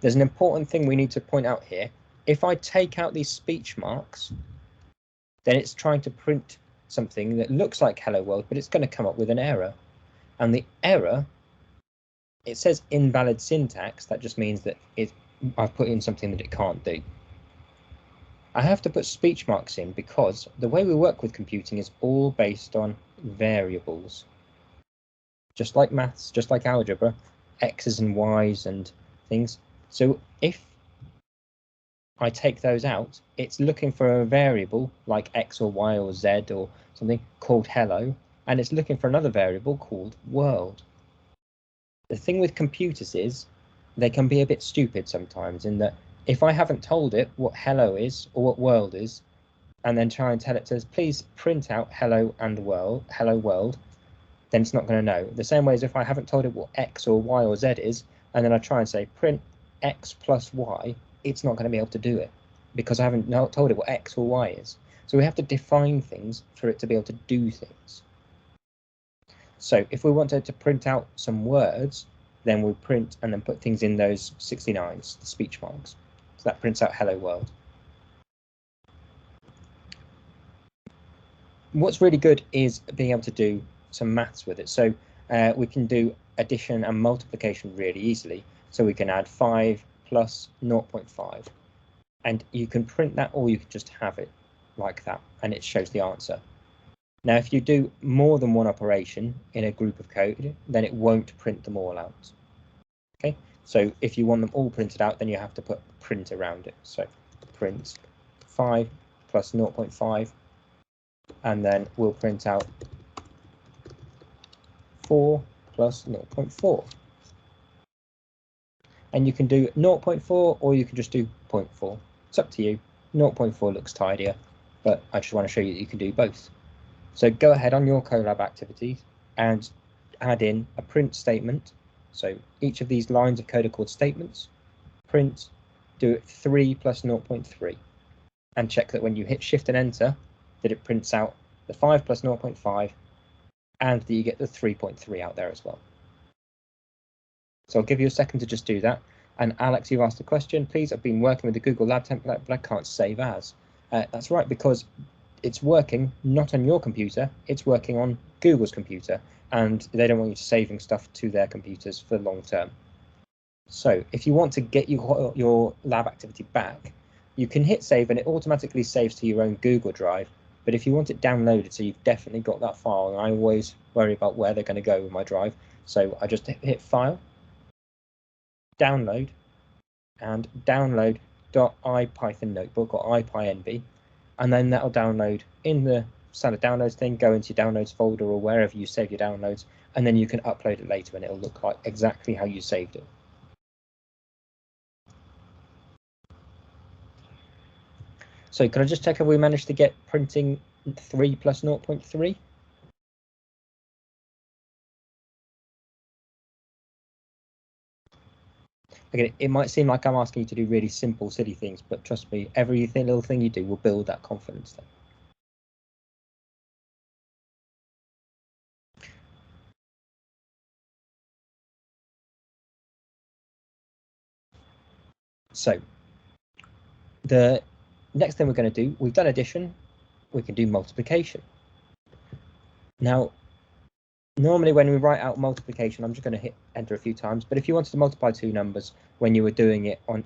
There's an important thing we need to point out here. If I take out these speech marks, then it's trying to print something that looks like hello world, but it's going to come up with an error. And the error, it says invalid syntax. That just means that I've put in something that it can't do. I have to put speech marks in because the way we work with computing is all based on variables. Just like maths, just like algebra, x's and y's and things. So if I take those out, it's looking for a variable like x or y or z or something called hello, and it's looking for another variable called world. The thing with computers is they can be a bit stupid sometimes, in that if I haven't told it what hello is or what world is, and then try and tell it says please print out hello and world, hello world, then it's not going to know. The same way as if I haven't told it what x or y or z is, and then I try and say print x plus y, it's not going to be able to do it because I haven't told it what x or y is. So we have to define things for it to be able to do things. So if we wanted to print out some words, then we'll print and then put things in those 69s, the speech marks. So that prints out hello world. What's really good is being able to do some maths with it. So we can do addition and multiplication really easily. So we can add 5 plus 0.5. And you can print that, or you can just have it like that, and it shows the answer. Now, if you do more than one operation in a group of code, then it won't print them all out. Okay, so if you want them all printed out, then you have to put print around it. So print 5 plus 0.5, and then we'll print out 4 plus 0.4. And you can do 0.4 or you can just do 0.4. It's up to you. 0.4 looks tidier, but I just want to show you that you can do both. So go ahead on your Colab activities and add in a print statement. So each of these lines of code are called statements. Print, do it 3 plus 0.3, and check that when you hit Shift and Enter, that it prints out the 5 plus 0.5, and that you get the 3.3 out there as well. So I'll give you a second to just do that. And Alex, you've asked a question. Please, I've been working with the Google Lab template, but I can't save as. That's right, because it's working not on your computer, it's working on Google's computer, and they don't want you saving stuff to their computers for long term. So if you want to get your lab activity back, you can hit save and it automatically saves to your own Google Drive. But if you want it downloaded, so you've definitely got that file, and I always worry about where they're going to go with my drive, so I just hit file, download, and download.ipython notebook or ipynb, and then that'll download in the standard downloads thing, go into your downloads folder or wherever you save your downloads, and then you can upload it later and it'll look like exactly how you saved it. So can I just check if we managed to get printing 3 plus 0.3? Again, it might seem like I'm asking you to do really simple, silly things, but trust me, every little thing you do will build that confidence then. So the next thing we're going to do, we've done addition, we can do multiplication. Now, normally when we write out multiplication, I'm just going to hit enter a few times, but if you wanted to multiply two numbers when you were doing it on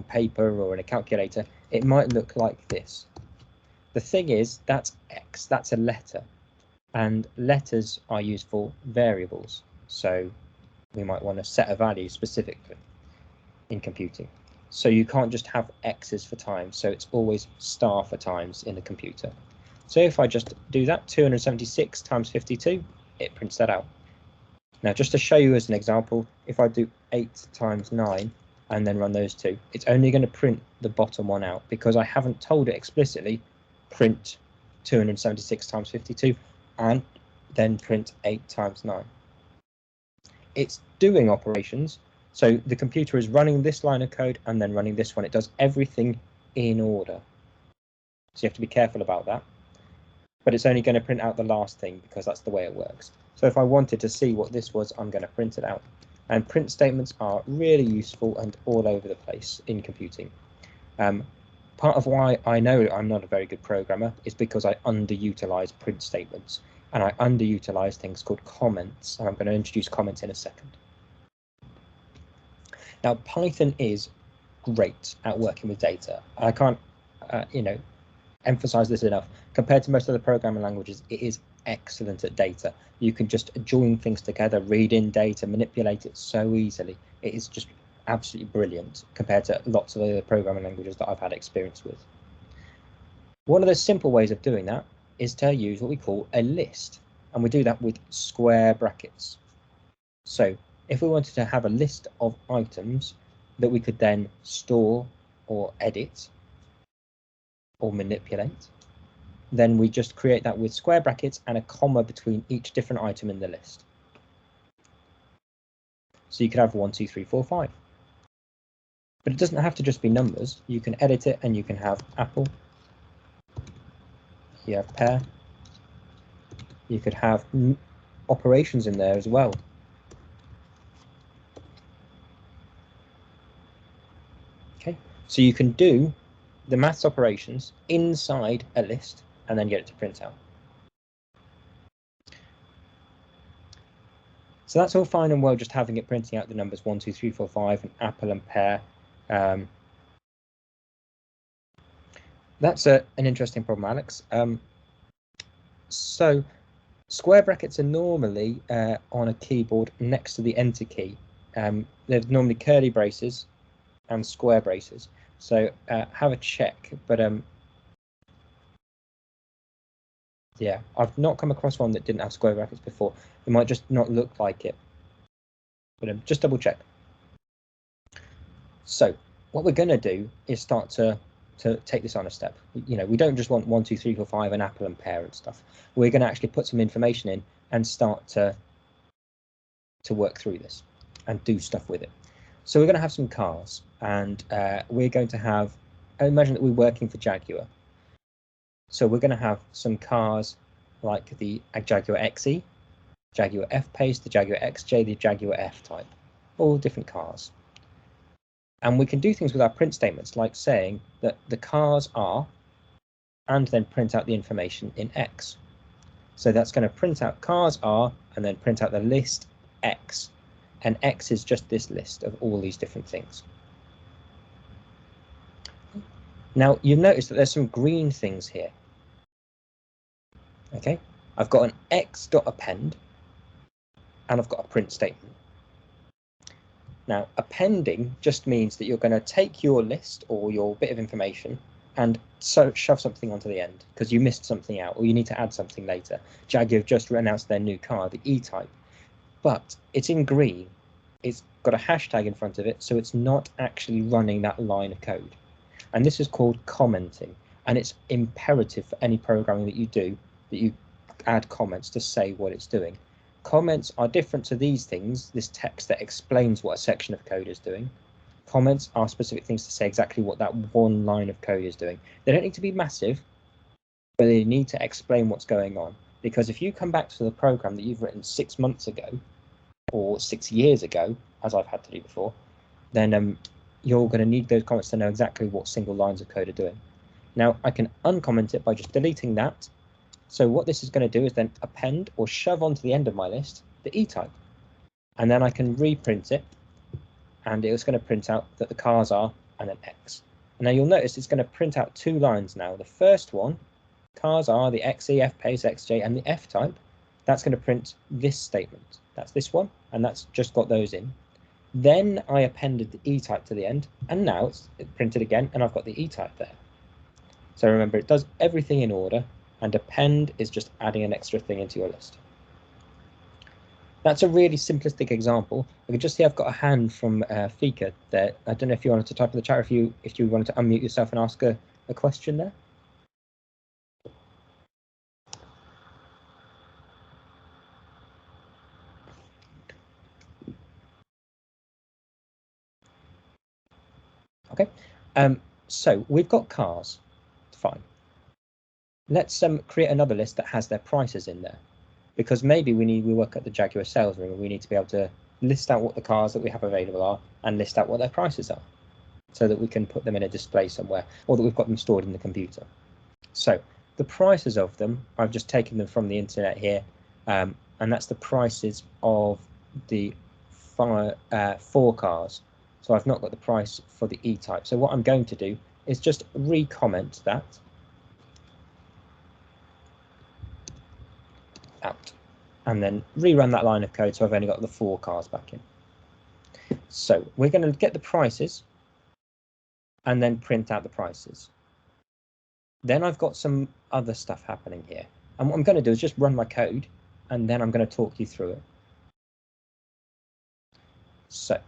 paper or in a calculator, it might look like this. The thing is, that's X, that's a letter, and letters are used for variables. So we might want to set a value specifically in computing. So you can't just have X's for times, so it's always star for times in the computer. So if I just do that, 276 times 52, it prints that out. Now, just to show you as an example, if I do 8 times 9 and then run those two, it's only going to print the bottom one out because I haven't told it explicitly print 276 times 52, and then print 8 times 9. It's doing operations, so the computer is running this line of code and then running this one. It does everything in order. So you have to be careful about that. But it's only going to print out the last thing because that's the way it works. So if I wanted to see what this was, I'm going to print it out. And print statements are really useful and all over the place in computing. Part of why I know I'm not a very good programmer is because I underutilize print statements, and I underutilize things called comments, and I'm going to introduce comments in a second. Now, Python is great at working with data. I can't, emphasize this enough. Compared to most other programming languages, it is excellent at data. You can just join things together, read in data, manipulate it so easily. It is just absolutely brilliant compared to lots of other programming languages that I've had experience with. One of the simple ways of doing that is to use what we call a list, and we do that with square brackets. So if we wanted to have a list of items that we could then store or edit or manipulate, then we just create that with square brackets and a comma between each different item in the list. So you could have 1, 2, 3, 4, 5. But it doesn't have to just be numbers. You can edit it and you can have apple, you have pear, you could have operations in there as well. Okay, so you can do the maths operations inside a list and then get it to print out. So that's all fine and well, just having it printing out the numbers 1, 2, 3, 4, 5, and apple and pear. That's an interesting problem, Alex. So square brackets are normally on a keyboard next to the enter key. There's normally curly braces and square braces. So have a check, but yeah, I've not come across one that didn't have square brackets before. It might just not look like it, but just double check. So what we're going to do is start to take this on a step. We don't just want 1, 2, 3, 4, 5, an apple and pear and stuff. We're going to actually put some information in and start to work through this and do stuff with it. So we're going to have some cars, and we're going to have, imagine that we're working for Jaguar. So we're going to have some cars like the Jaguar XE, Jaguar F-Pace, the Jaguar XJ, the Jaguar F-Type, all different cars. And we can do things with our print statements, like saying that the cars are, and then print out the information in X. So that's going to print out cars are, and then print out the list X. And X is just this list of all these different things. Now, you've noticed that there's some green things here. Okay, I've got an x.append, and I've got a print statement. Now, appending just means that you're going to take your list or your bit of information and shove something onto the end because you missed something out or you need to add something later. Jaguar have just announced their new car, the E-Type, but it's in green. It's got a hashtag in front of it, so it's not actually running that line of code. And this is called commenting, and it's imperative for any programming that you do that you add comments to say what it's doing. Comments are different to these things, this text that explains what a section of code is doing. Comments are specific things to say exactly what that one line of code is doing. They don't need to be massive, but they need to explain what's going on. Because if you come back to the program that you've written 6 months ago, or 6 years ago, as I've had to do before, then you're going to need those comments to know exactly what single lines of code are doing. Now, I can uncomment it by just deleting that. So what this is going to do is then append or shove onto the end of my list the E-type. And then I can reprint it, and it's going to print out that the cars are and then X. And now you'll notice it's going to print out 2 lines now. The first one, cars are the XE, F-Pace, XJ, and the F-type. That's going to print this statement. That's this one, and that's just got those in. Then I appended the E-type to the end, and now it's printed again, and I've got the E-type there. So remember, it does everything in order, and append is just adding an extra thing into your list. That's a really simplistic example. I can just see I've got a hand from Fika there. I don't know if you wanted to type in the chat, or if you wanted to unmute yourself and ask a question there. Okay, so we've got cars, fine. Let's create another list that has their prices in there, because maybe we work at the Jaguar sales room and we need to be able to list out what the cars that we have available are and list out what their prices are, so that we can put them in a display somewhere, or that we've got them stored in the computer. So the prices of them, I've just taken them from the internet here, and that's the prices of the 4 cars. So I've not got the price for the E-Type. So what I'm going to do is just re-comment that out, and then rerun that line of code, so I've only got the 4 cars back in. So we're going to get the prices and then print out the prices. Then I've got some other stuff happening here, and what I'm going to do is just run my code, and then I'm going to talk you through it. So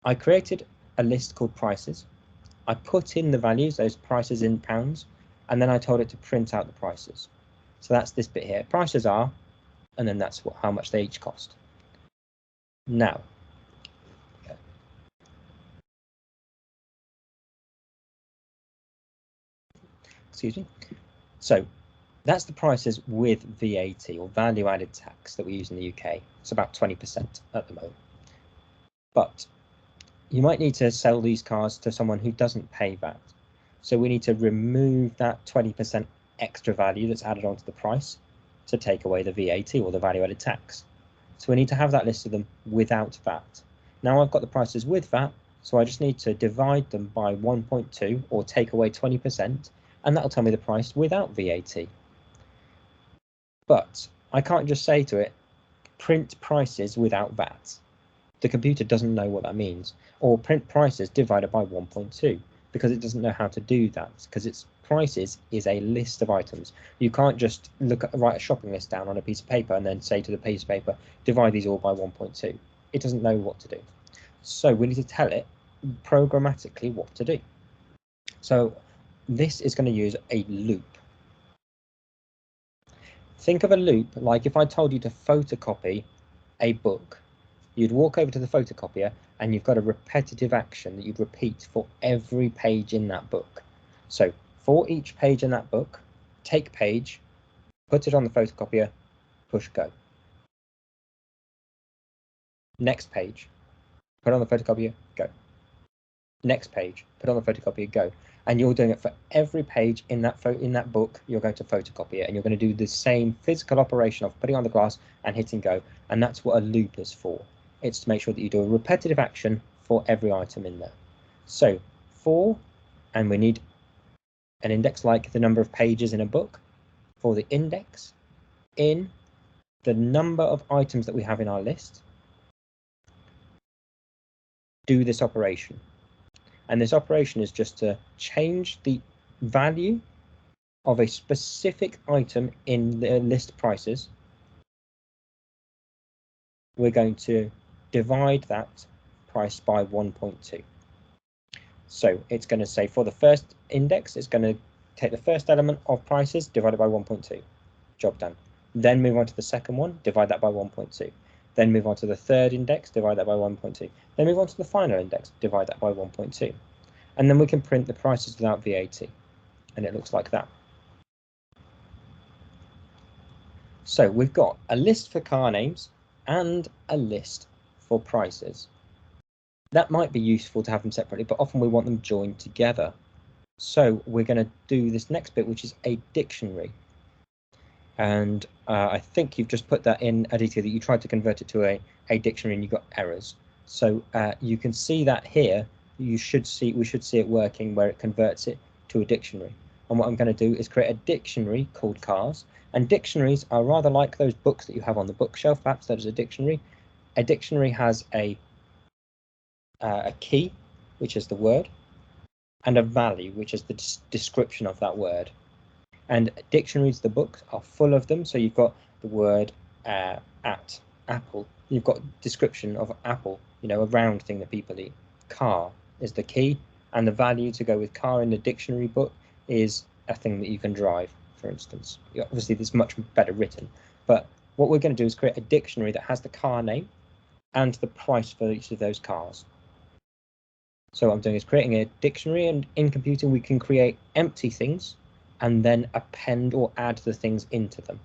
I created a list called prices. I put in the values, those prices in pounds, and then I told it to print out the prices. So that's this bit here. Prices are, and then that's how much they each cost. Now, excuse me. So that's the prices with VAT, or value added tax, that we use in the UK. It's about 20% at the moment. But you might need to sell these cars to someone who doesn't pay VAT. So we need to remove that 20% extra value that's added onto the price to take away the VAT, or the value added tax. So we need to have that list of them without VAT. Now I've got the prices with VAT, so I just need to divide them by 1.2, or take away 20%, and that'll tell me the price without VAT. But I can't just say to it, print prices without VAT. The computer doesn't know what that means. Or print prices divided by 1.2, because it doesn't know how to do that, because its prices is a list of items. You can't just write a shopping list down on a piece of paper and then say to the piece of paper, divide these all by 1.2. It doesn't know what to do. So we need to tell it programmatically what to do. So this is going to use a loop. Think of a loop like if I told you to photocopy a book. You'd walk over to the photocopier and you've got a repetitive action that you'd repeat for every page in that book. So for each page in that book, take page, put it on the photocopier, push go. Next page, put on the photocopier, go. Next page, put on the photocopier, go. And you're doing it for every page in that book. You're going to photocopy it, and you're going to do the same physical operation of putting on the glass and hitting go. And that's what a loop is for. It's to make sure that you do a repetitive action for every item in there. So for, and we need an index like the number of pages in a book. For the index in the number of items that we have in our list, do this operation. And this operation is just to change the value of a specific item in the list prices. We're going to divide that price by 1.2. So it's going to say for the first index, it's going to take the first element of prices, divide it by 1.2. Job done. Then move on to the second one, divide that by 1.2. Then move on to the third index, divide that by 1.2. Then move on to the final index, divide that by 1.2. And then we can print the prices without VAT. And it looks like that. So we've got a list for car names and a list for prices. That might be useful to have them separately, but often we want them joined together. So we're going to do this next bit, which is a dictionary. And I think you've just put that in, Aditya, that you tried to convert it to a dictionary and you got errors. So you can see that here. We should see it working where it converts it to a dictionary. And what I'm going to do is create a dictionary called cars. And dictionaries are rather like those books that you have on the bookshelf. Perhaps that is a dictionary. A dictionary has a key, which is the word, and a value, which is the description of that word. And dictionaries, the books, are full of them. So you've got the word at apple. You've got description of apple, a round thing that people eat. Car is the key, and the value to go with car in the dictionary book is a thing that you can drive, for instance. Obviously, this is much better written. But what we're going to do is create a dictionary that has the car name and the price for each of those cars. So what I'm doing is creating a dictionary, and in computing we can create empty things and then append or add the things into them.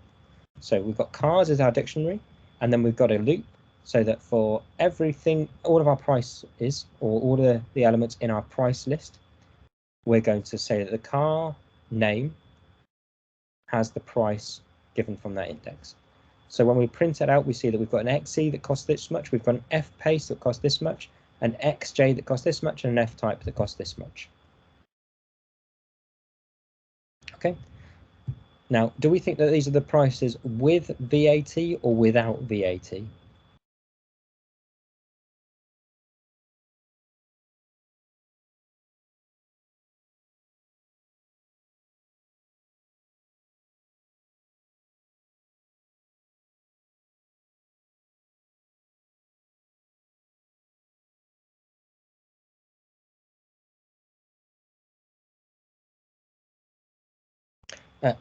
So we've got cars as our dictionary, and then we've got a loop so that for everything, all of our prices or all of the elements in our price list, we're going to say that the car name has the price given from that index. So when we print it out, we see that we've got an XE that costs this much, we've got an F paste that costs this much, an XJ that costs this much, and an F type that costs this much. Okay. Now, do we think that these are the prices with VAT or without VAT?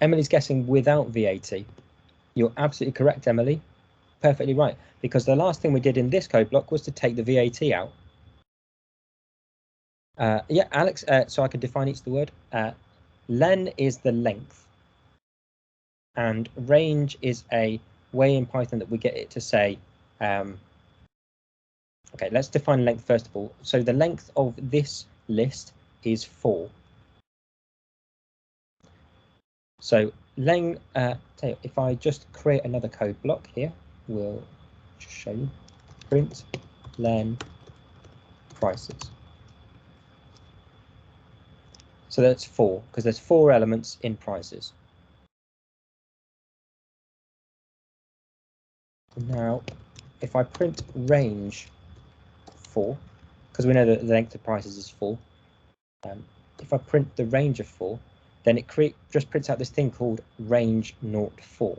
Emily's guessing without VAT. You're absolutely correct, Emily. Perfectly right, because the last thing we did in this code block was to take the VAT out. Yeah, Alex, so I can define each of the word. Len is the length, and range is a way in Python that we get it to say, okay, let's define length first of all. So the length of this list is 4. So len, if I just create another code block here, we'll just show you. Print len prices. So that's 4, because there's 4 elements in prices. Now, if I print range 4, because we know that the length of prices is 4, if I print the range of 4, then it just prints out this thing called range 0 to 4.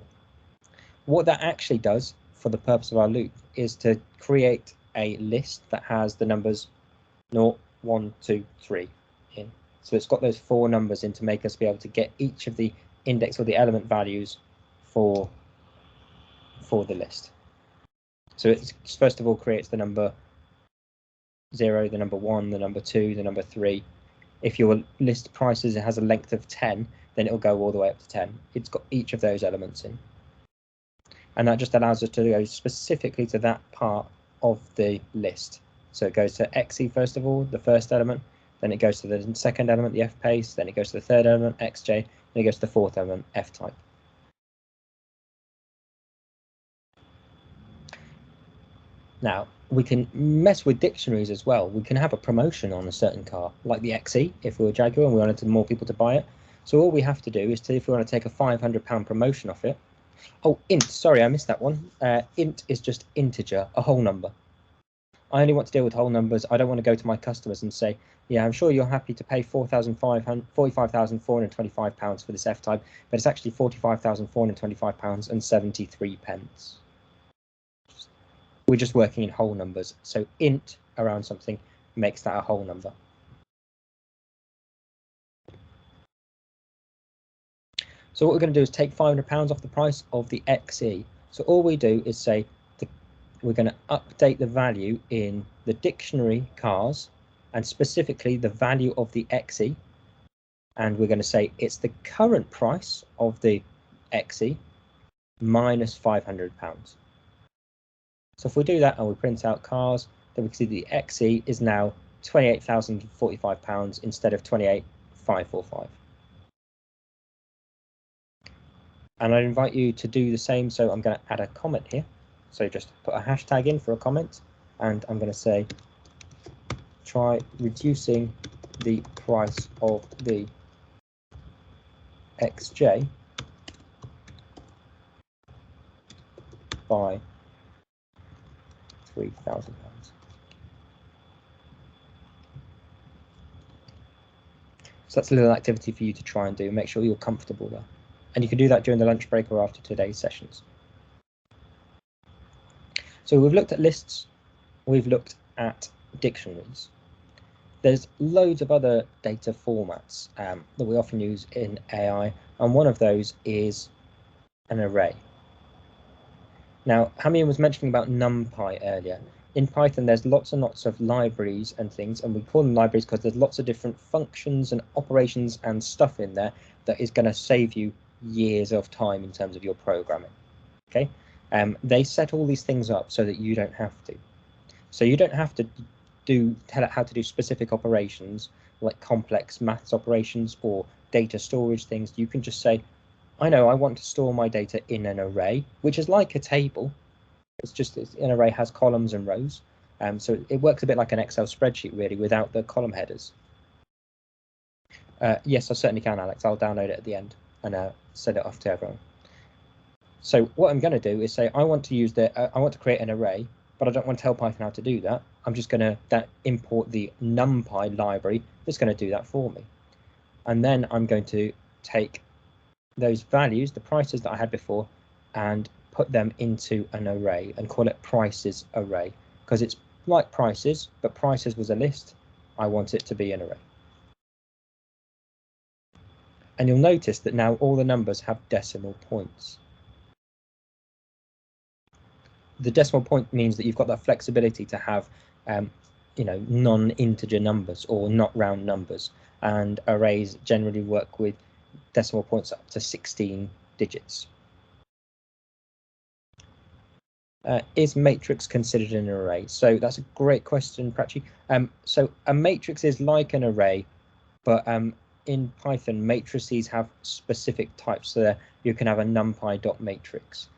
What that actually does, for the purpose of our loop, is to create a list that has the numbers 0, 1, 2, 3 in. So it's got those 4 numbers in to make us be able to get each of the index or the element values for the list. So it first of all creates the number 0, the number 1, the number 2, the number 3. If your list prices it has a length of 10, then it'll go all the way up to 10. It's got each of those elements in. And that just allows us to go specifically to that part of the list. So it goes to XE first of all, the first element, then it goes to the second element, the F paste, then it goes to the third element, XJ, then it goes to the fourth element, F type. Now, we can mess with dictionaries as well. We can have a promotion on a certain car, like the XE, if we were Jaguar and we wanted more people to buy it. So all we have to do is if we want to take a £500 promotion off it. Oh, int, sorry, I missed that one. Int is just integer, a whole number. I only want to deal with whole numbers. I don't want to go to my customers and say, yeah, I'm sure you're happy to pay £45,425 for this F type, but it's actually £45,425 and 73 pence. We're just working in whole numbers. So int around something makes that a whole number. So what we're going to do is take £500 off the price of the XE. So all we do is say we're going to update the value in the dictionary cars, and specifically the value of the XE. And we're going to say it's the current price of the XE minus £500. So if we do that and we print out cars, then we can see the XE is now £28,045 instead of £28,545. And I invite you to do the same. So I'm going to add a comment here. So just put a hashtag in for a comment, and I'm going to say, try reducing the price of the XJ by £3,000. So that's a little activity for you to try and do. Make sure you're comfortable there. And you can do that during the lunch break or after today's sessions. So we've looked at lists, we've looked at dictionaries. There's loads of other data formats that we often use in AI, and one of those is an array. Now, Hamian was mentioning about NumPy earlier. in Python, there's lots and lots of libraries and things, and we call them libraries because there's lots of different functions and operations and stuff in there that is going to save you years of time in terms of your programming. Okay, they set all these things up so that you don't have to. So you don't have to tell it how to do specific operations like complex maths operations or data storage things. You can just say, I know I want to store my data in an array, which is like a table. It's just an array has columns and rows. So it works a bit like an Excel spreadsheet, really, without the column headers. Yes, I certainly can, Alex. I'll download it at the end and send it off to everyone. So what I'm going to do is say I want to create an array, but I don't want to tell Python how to do that. I'm just going to import the NumPy library that's going to do that for me. And then I'm going to take those values, the prices that I had before, and put them into an array and call it prices array, because it's like prices, but prices was a list. I want it to be an array. And you'll notice that now all the numbers have decimal points. The decimal point means that you've got that flexibility to have non-integer numbers or not round numbers, and arrays generally work with decimal points up to 16 digits. Is matrix considered an array? So that's a great question, Prachi. So a matrix is like an array, but in Python, matrices have specific types. So you can have a numpy.matrix.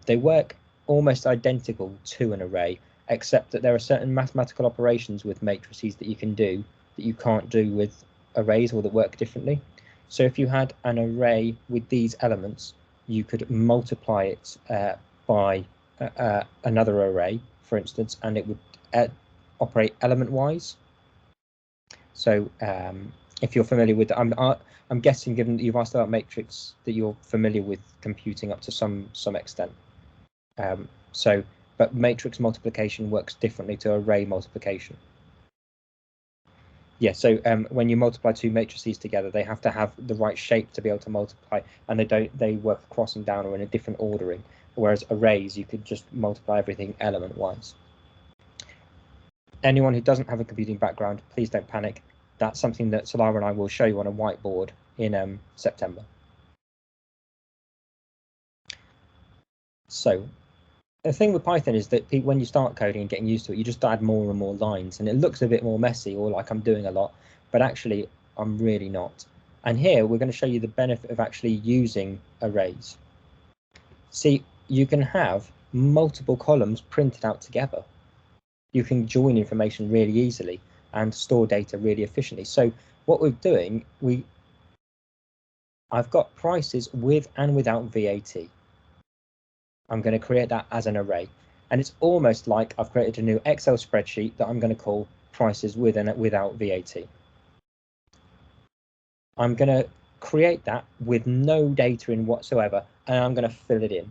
They work almost identical to an array, except that there are certain mathematical operations with matrices that you can do that you can't do with arrays, or that work differently. So if you had an array with these elements, you could multiply it by another array, for instance, and it would operate element-wise. So if you're familiar with, I'm guessing, given that you've asked about matrix, that you're familiar with computing up to some extent. But matrix multiplication works differently to array multiplication. Yeah, so when you multiply two matrices together, they have to have the right shape to be able to multiply, and they work across and down or in a different ordering. Whereas arrays, you could just multiply everything element-wise. Anyone who doesn't have a computing background, please don't panic. That's something that Salameh and I will show you on a whiteboard in September. So the thing with Python is that when you start coding and getting used to it, you just add more and more lines, and it looks a bit more messy or like I'm doing a lot, but actually I'm really not. And here we're going to show you the benefit of actually using arrays. See, you can have multiple columns printed out together. You can join information really easily and store data really efficiently. So what we're doing, I've got prices with and without VAT. I'm going to create that as an array, and it's almost like I've created a new Excel spreadsheet that I'm going to call prices with and without VAT. I'm going to create that with no data in whatsoever, and I'm going to fill it in.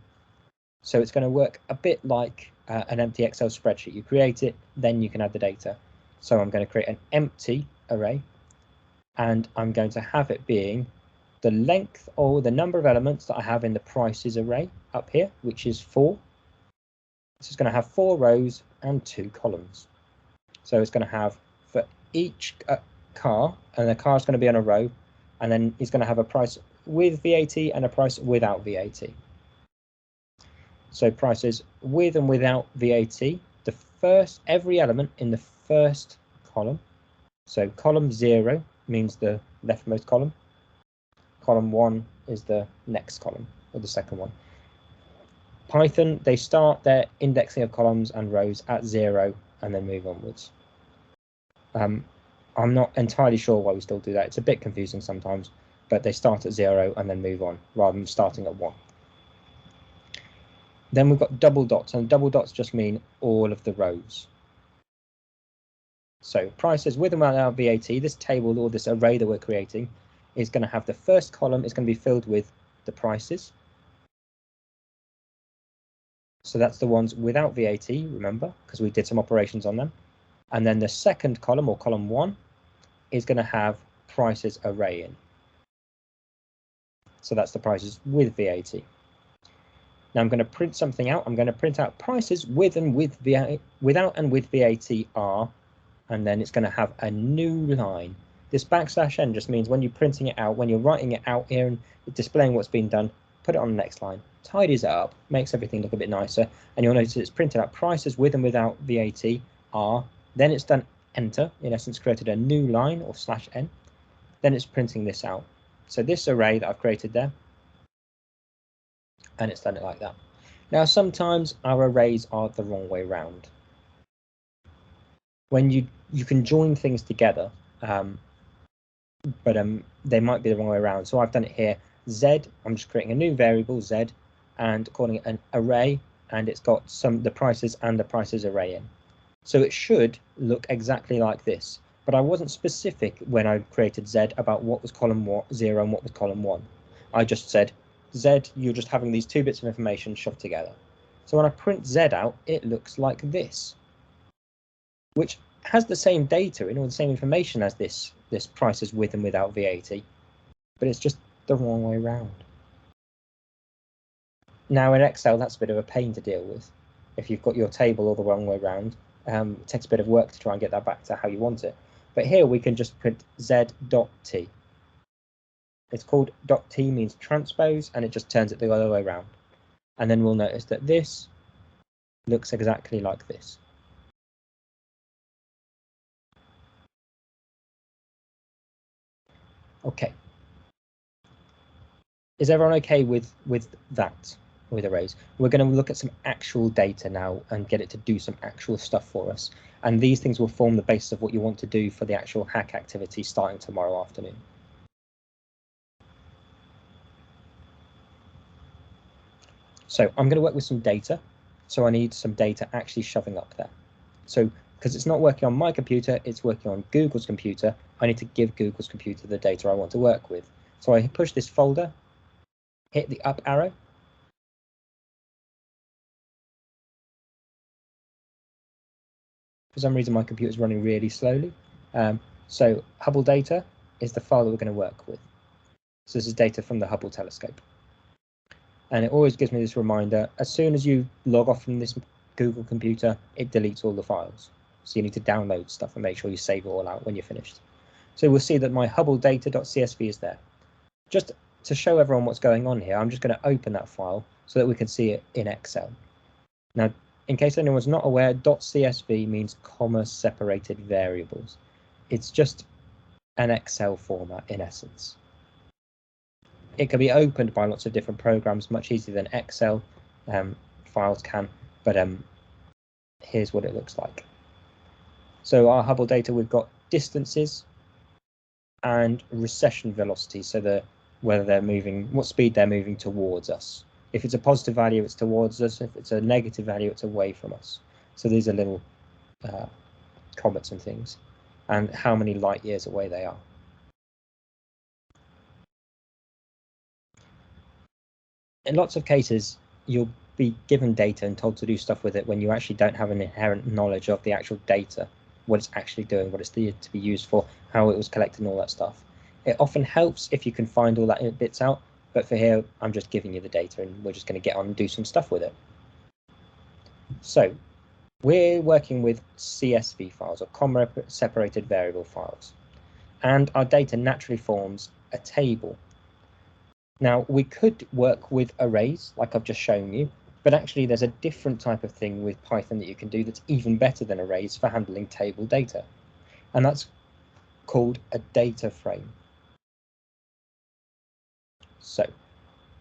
So it's going to work a bit like an empty Excel spreadsheet. You create it, then you can add the data. So I'm going to create an empty array, and I'm going to have it being the length or the number of elements that I have in the prices array up here, which is 4. This is going to have 4 rows and 2 columns. So it's going to have for each car, and the car is going to be on a row, and then it's going to have a price with VAT and a price without VAT. So prices with and without VAT, every element in the first column. So column 0 means the leftmost column. Column 1 is the next column, or the second one. Python, they start their indexing of columns and rows at 0 and then move onwards. I'm not entirely sure why we still do that. It's a bit confusing sometimes, but they start at 0 and then move on, rather than starting at 1. Then we've got double dots, and double dots just mean all of the rows. So prices with and without VAT, this table or this array that we're creating is going to have the first column is going to be filled with the prices. So that's the ones without VAT, remember, because we did some operations on them. And then the second column, or column 1, is going to have prices array in. So that's the prices with VAT. Now I'm going to print something out. I'm going to print out prices with and without and with VAT are, and then it's going to have a new line. This \n just means when you're printing it out, when you're writing it out here and displaying what's been done, put it on the next line. Tidies it up, makes everything look a bit nicer, and you'll notice it's printed out prices with and without VAT are. Then it's done enter, in essence created a new line or /n. Then it's printing this out. So this array that I've created there, and it's done it like that. Now sometimes our arrays are the wrong way round. When you can join things together, but they might be the wrong way around. So I've done it here. Z, I'm just creating a new variable Z and calling it an array, and it's got the prices and the prices array in. So it should look exactly like this, but I wasn't specific when I created Z about what was column 0 and what was column 1. I just said, Z, you're just having these two bits of information shoved together. So when I print Z out, it looks like this, which has the same data in, or the same information as this prices with and without VAT, but it's just the wrong way around. Now in Excel, that's a bit of a pain to deal with. If you've got your table all the wrong way around, it takes a bit of work to try and get that back to how you want it. But here we can just print Z.T. It's called .T means transpose, and it just turns it the other way around. And then we'll notice that this looks exactly like this. Okay. Is everyone okay with that, with arrays? We're going to look at some actual data now and get it to do some actual stuff for us. And these things will form the basis of what you want to do for the actual hack activity starting tomorrow afternoon. So I'm going to work with some data. So I need some data actually shoving up there. So because it's not working on my computer, it's working on Google's computer, I need to give Google's computer the data I want to work with. So I push this folder, hit the up arrow. For some reason, my computer is running really slowly. So Hubble data is the file that we're going to work with. So this is data from the Hubble telescope. And it always gives me this reminder, as soon as you log off from this Google computer, it deletes all the files. So you need to download stuff and make sure you save it all out when you're finished. So we'll see that my Hubble data.csv is there. Just to show everyone what's going on here, I'm just going to open that file so that we can see it in Excel. Now, in case anyone's not aware, .csv means comma separated variables. It's just an Excel format in essence. It can be opened by lots of different programs, much easier than Excel files can, but here's what it looks like. So our Hubble data, we've got distances and recession velocities, so whether they're moving, what speed they're moving towards us. If it's a positive value, it's towards us. If it's a negative value, it's away from us. So these are little comets and things, and how many light years away they are. In lots of cases, you'll be given data and told to do stuff with it when you actually don't have an inherent knowledge of the actual data, what it's actually doing, what it's to be used for, how it was collected and all that stuff. It often helps if you can find all that bits out, but for here, I'm just giving you the data and we're just going to get on and do some stuff with it. So we're working with CSV files, or comma separated variable files, and our data naturally forms a table. Now, we could work with arrays, like I've just shown you, but actually there's a different type of thing with Python that you can do that's even better than arrays for handling table data, and that's called a data frame. So,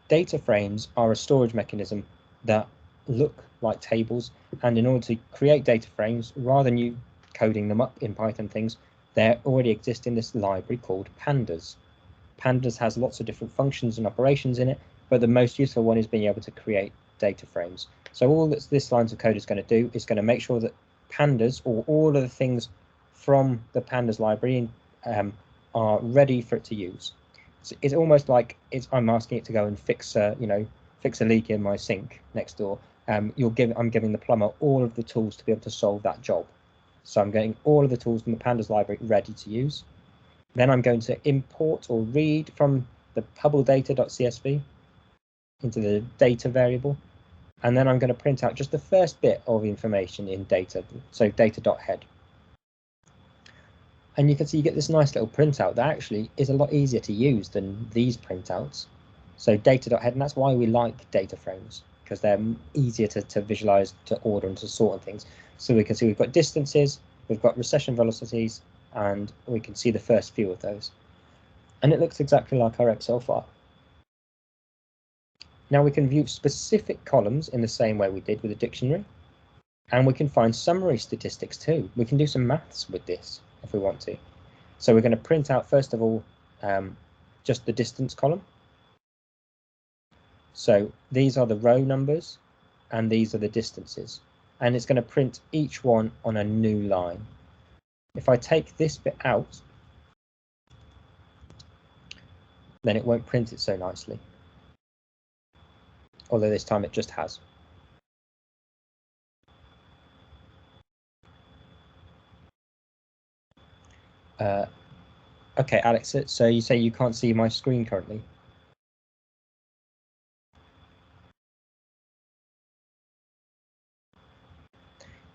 data frames are a storage mechanism that look like tables, and in order to create data frames, rather than you coding them up in Python things, they already exist in this library called pandas. Pandas has lots of different functions and operations in it, but the most useful one is being able to create data frames. So all that this lines of code is going to do is going to make sure that pandas, or all of the things from the pandas library, are ready for it to use. So it's almost like I'm asking it to go and fix a leak in my sink next door. I'm giving the plumber all of the tools to be able to solve that job. So I'm getting all of the tools from the pandas library ready to use. Then I'm going to import or read from the Hubble data.csv into the data variable, And then I'm going to print out just the first bit of information in data, so data.head. And you can see you get this nice little printout that actually is a lot easier to use than these printouts. So data.head, and that's why we like data frames, because they're easier to visualize, to order, and to sort and things. So we can see we've got distances, we've got recession velocities, and we can see the first few of those. And it looks exactly like our Excel file. Now we can view specific columns in the same way we did with a dictionary, and we can find summary statistics too. We can do some maths with this if we want to. So we're going to print out, first of all, just the distance column. So these are the row numbers, and these are the distances. And it's going to print each one on a new line. If I take this bit out, then it won't print it so nicely. Although this time it just has. Okay, Alex, so you say you can't see my screen currently?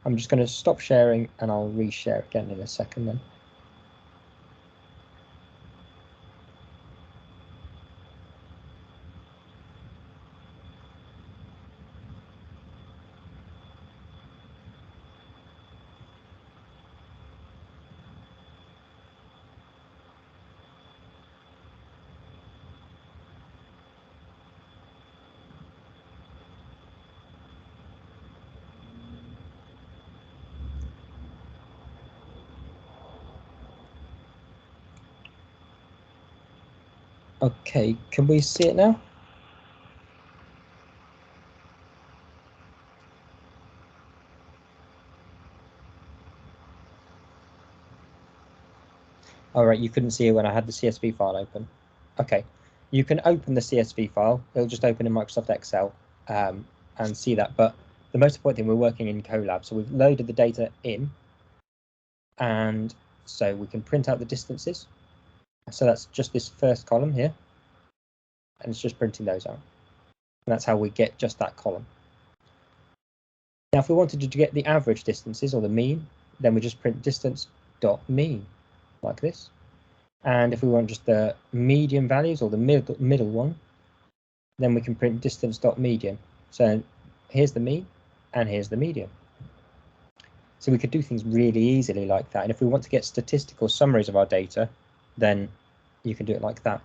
I'm just going to stop sharing and I'll reshare again in a second then. Okay, can we see it now? All right, you couldn't see it when I had the CSV file open. Okay, you can open the CSV file. It'll just open in Microsoft Excel and see that. But the most important thing, we're working in Colab. So we've loaded the data in, and so we can print out the distances. So that's just this first column here, and it's just printing those out. And that's how we get just that column. Now, if we wanted to get the average distances or the mean, then we just print distance.mean like this. And if we want just the median values or the middle one, then we can print distance.median. So here's the mean and here's the median. So we could do things really easily like that. And if we want to get statistical summaries of our data, then you can do it like that.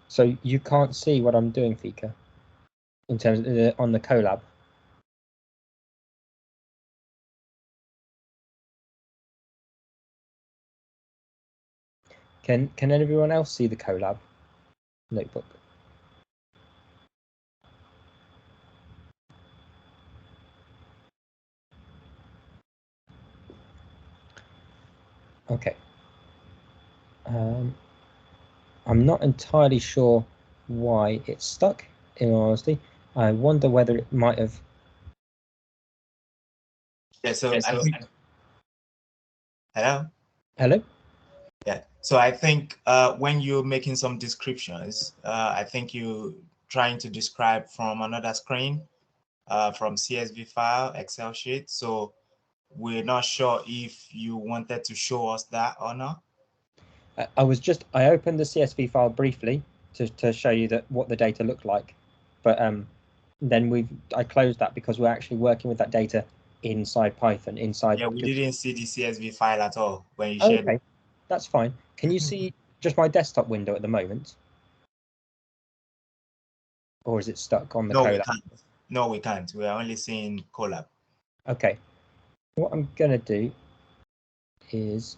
So you can't see what I'm doing, Fika, in terms of on the Colab. Can everyone else see the Colab notebook? Okay. I'm not entirely sure why it's stuck, in all honesty. I wonder whether it might have. Yeah, so I think. Hello? Hello? Yeah, so I think when you're making some descriptions, I think you're trying to describe from another screen, from CSV file, Excel sheet. So we're not sure if you wanted to show us that or not. I opened the CSV file briefly to show you that what the data looked like, but then I closed that because we're actually working with that data inside Python, inside. Yeah, we didn't see the CSV file at all when you Oh, shared okay, it. that's fine. Can you see just my desktop window at the moment? Or is it stuck on the No, we Colab? can't. No, we can't. We are only seeing Colab. Okay. What I'm going to do is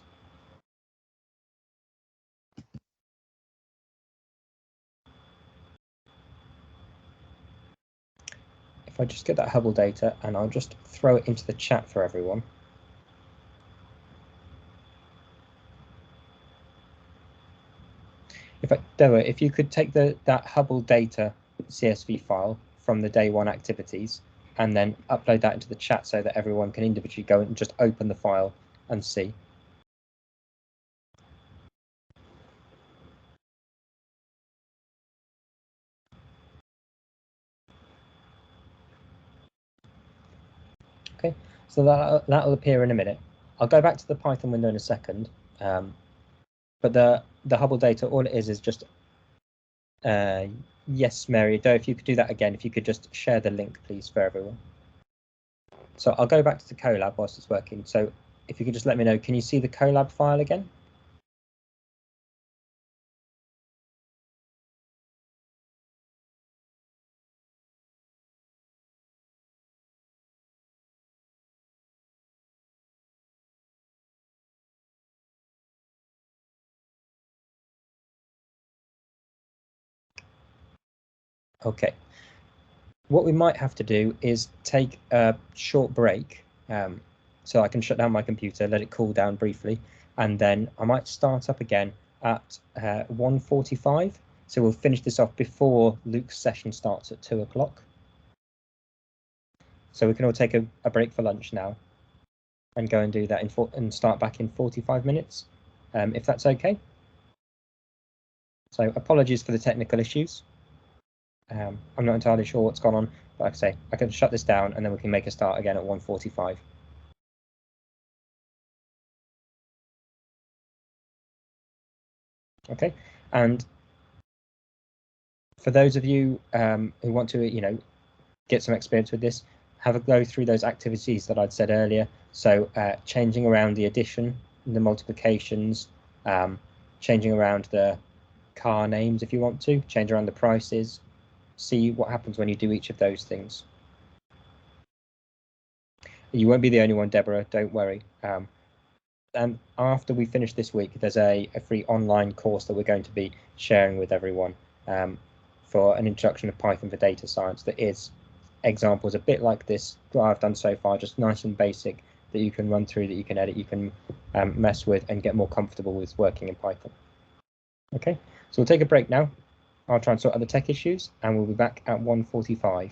if I just get that Hubble data and I'll just throw it into the chat for everyone. If you could take that Hubble data CSV file from the day one activities and then upload that into the chat so that everyone can individually go and just open the file and see. Okay, so that'll appear in a minute. I'll go back to the Python window in a second. But the Hubble data, all it is just yes, Mary Doe, if you could do that again, if you could just share the link, please, for everyone. So I'll go back to the Colab whilst it's working. So if you could just let me know, can you see the Colab file again? Okay. What we might have to do is take a short break, so I can shut down my computer, let it cool down briefly, and then I might start up again at 1:45. So we'll finish this off before Luke's session starts at 2 o'clock. So we can all take a break for lunch now and go and do that and start back in 45 minutes, if that's okay. So apologies for the technical issues. I'm not entirely sure what's gone on, but like I say, I can shut this down and then we can make a start again at 1:45. Okay, and for those of you who want to, get some experience with this, have a go through those activities that I'd said earlier. So changing around the addition, the multiplications, changing around the car names if you want to, change around the prices, see what happens when you do each of those things. You won't be the only one, Deborah, don't worry. And after we finish this week, there's a free online course that we're going to be sharing with everyone for an introduction of Python for data science that is examples a bit like this that I've done so far, just nice and basic, that you can run through, that you can edit, you can mess with and get more comfortable with working in Python. Okay, so we'll take a break now. I'll try and sort out the tech issues and we'll be back at 1:45.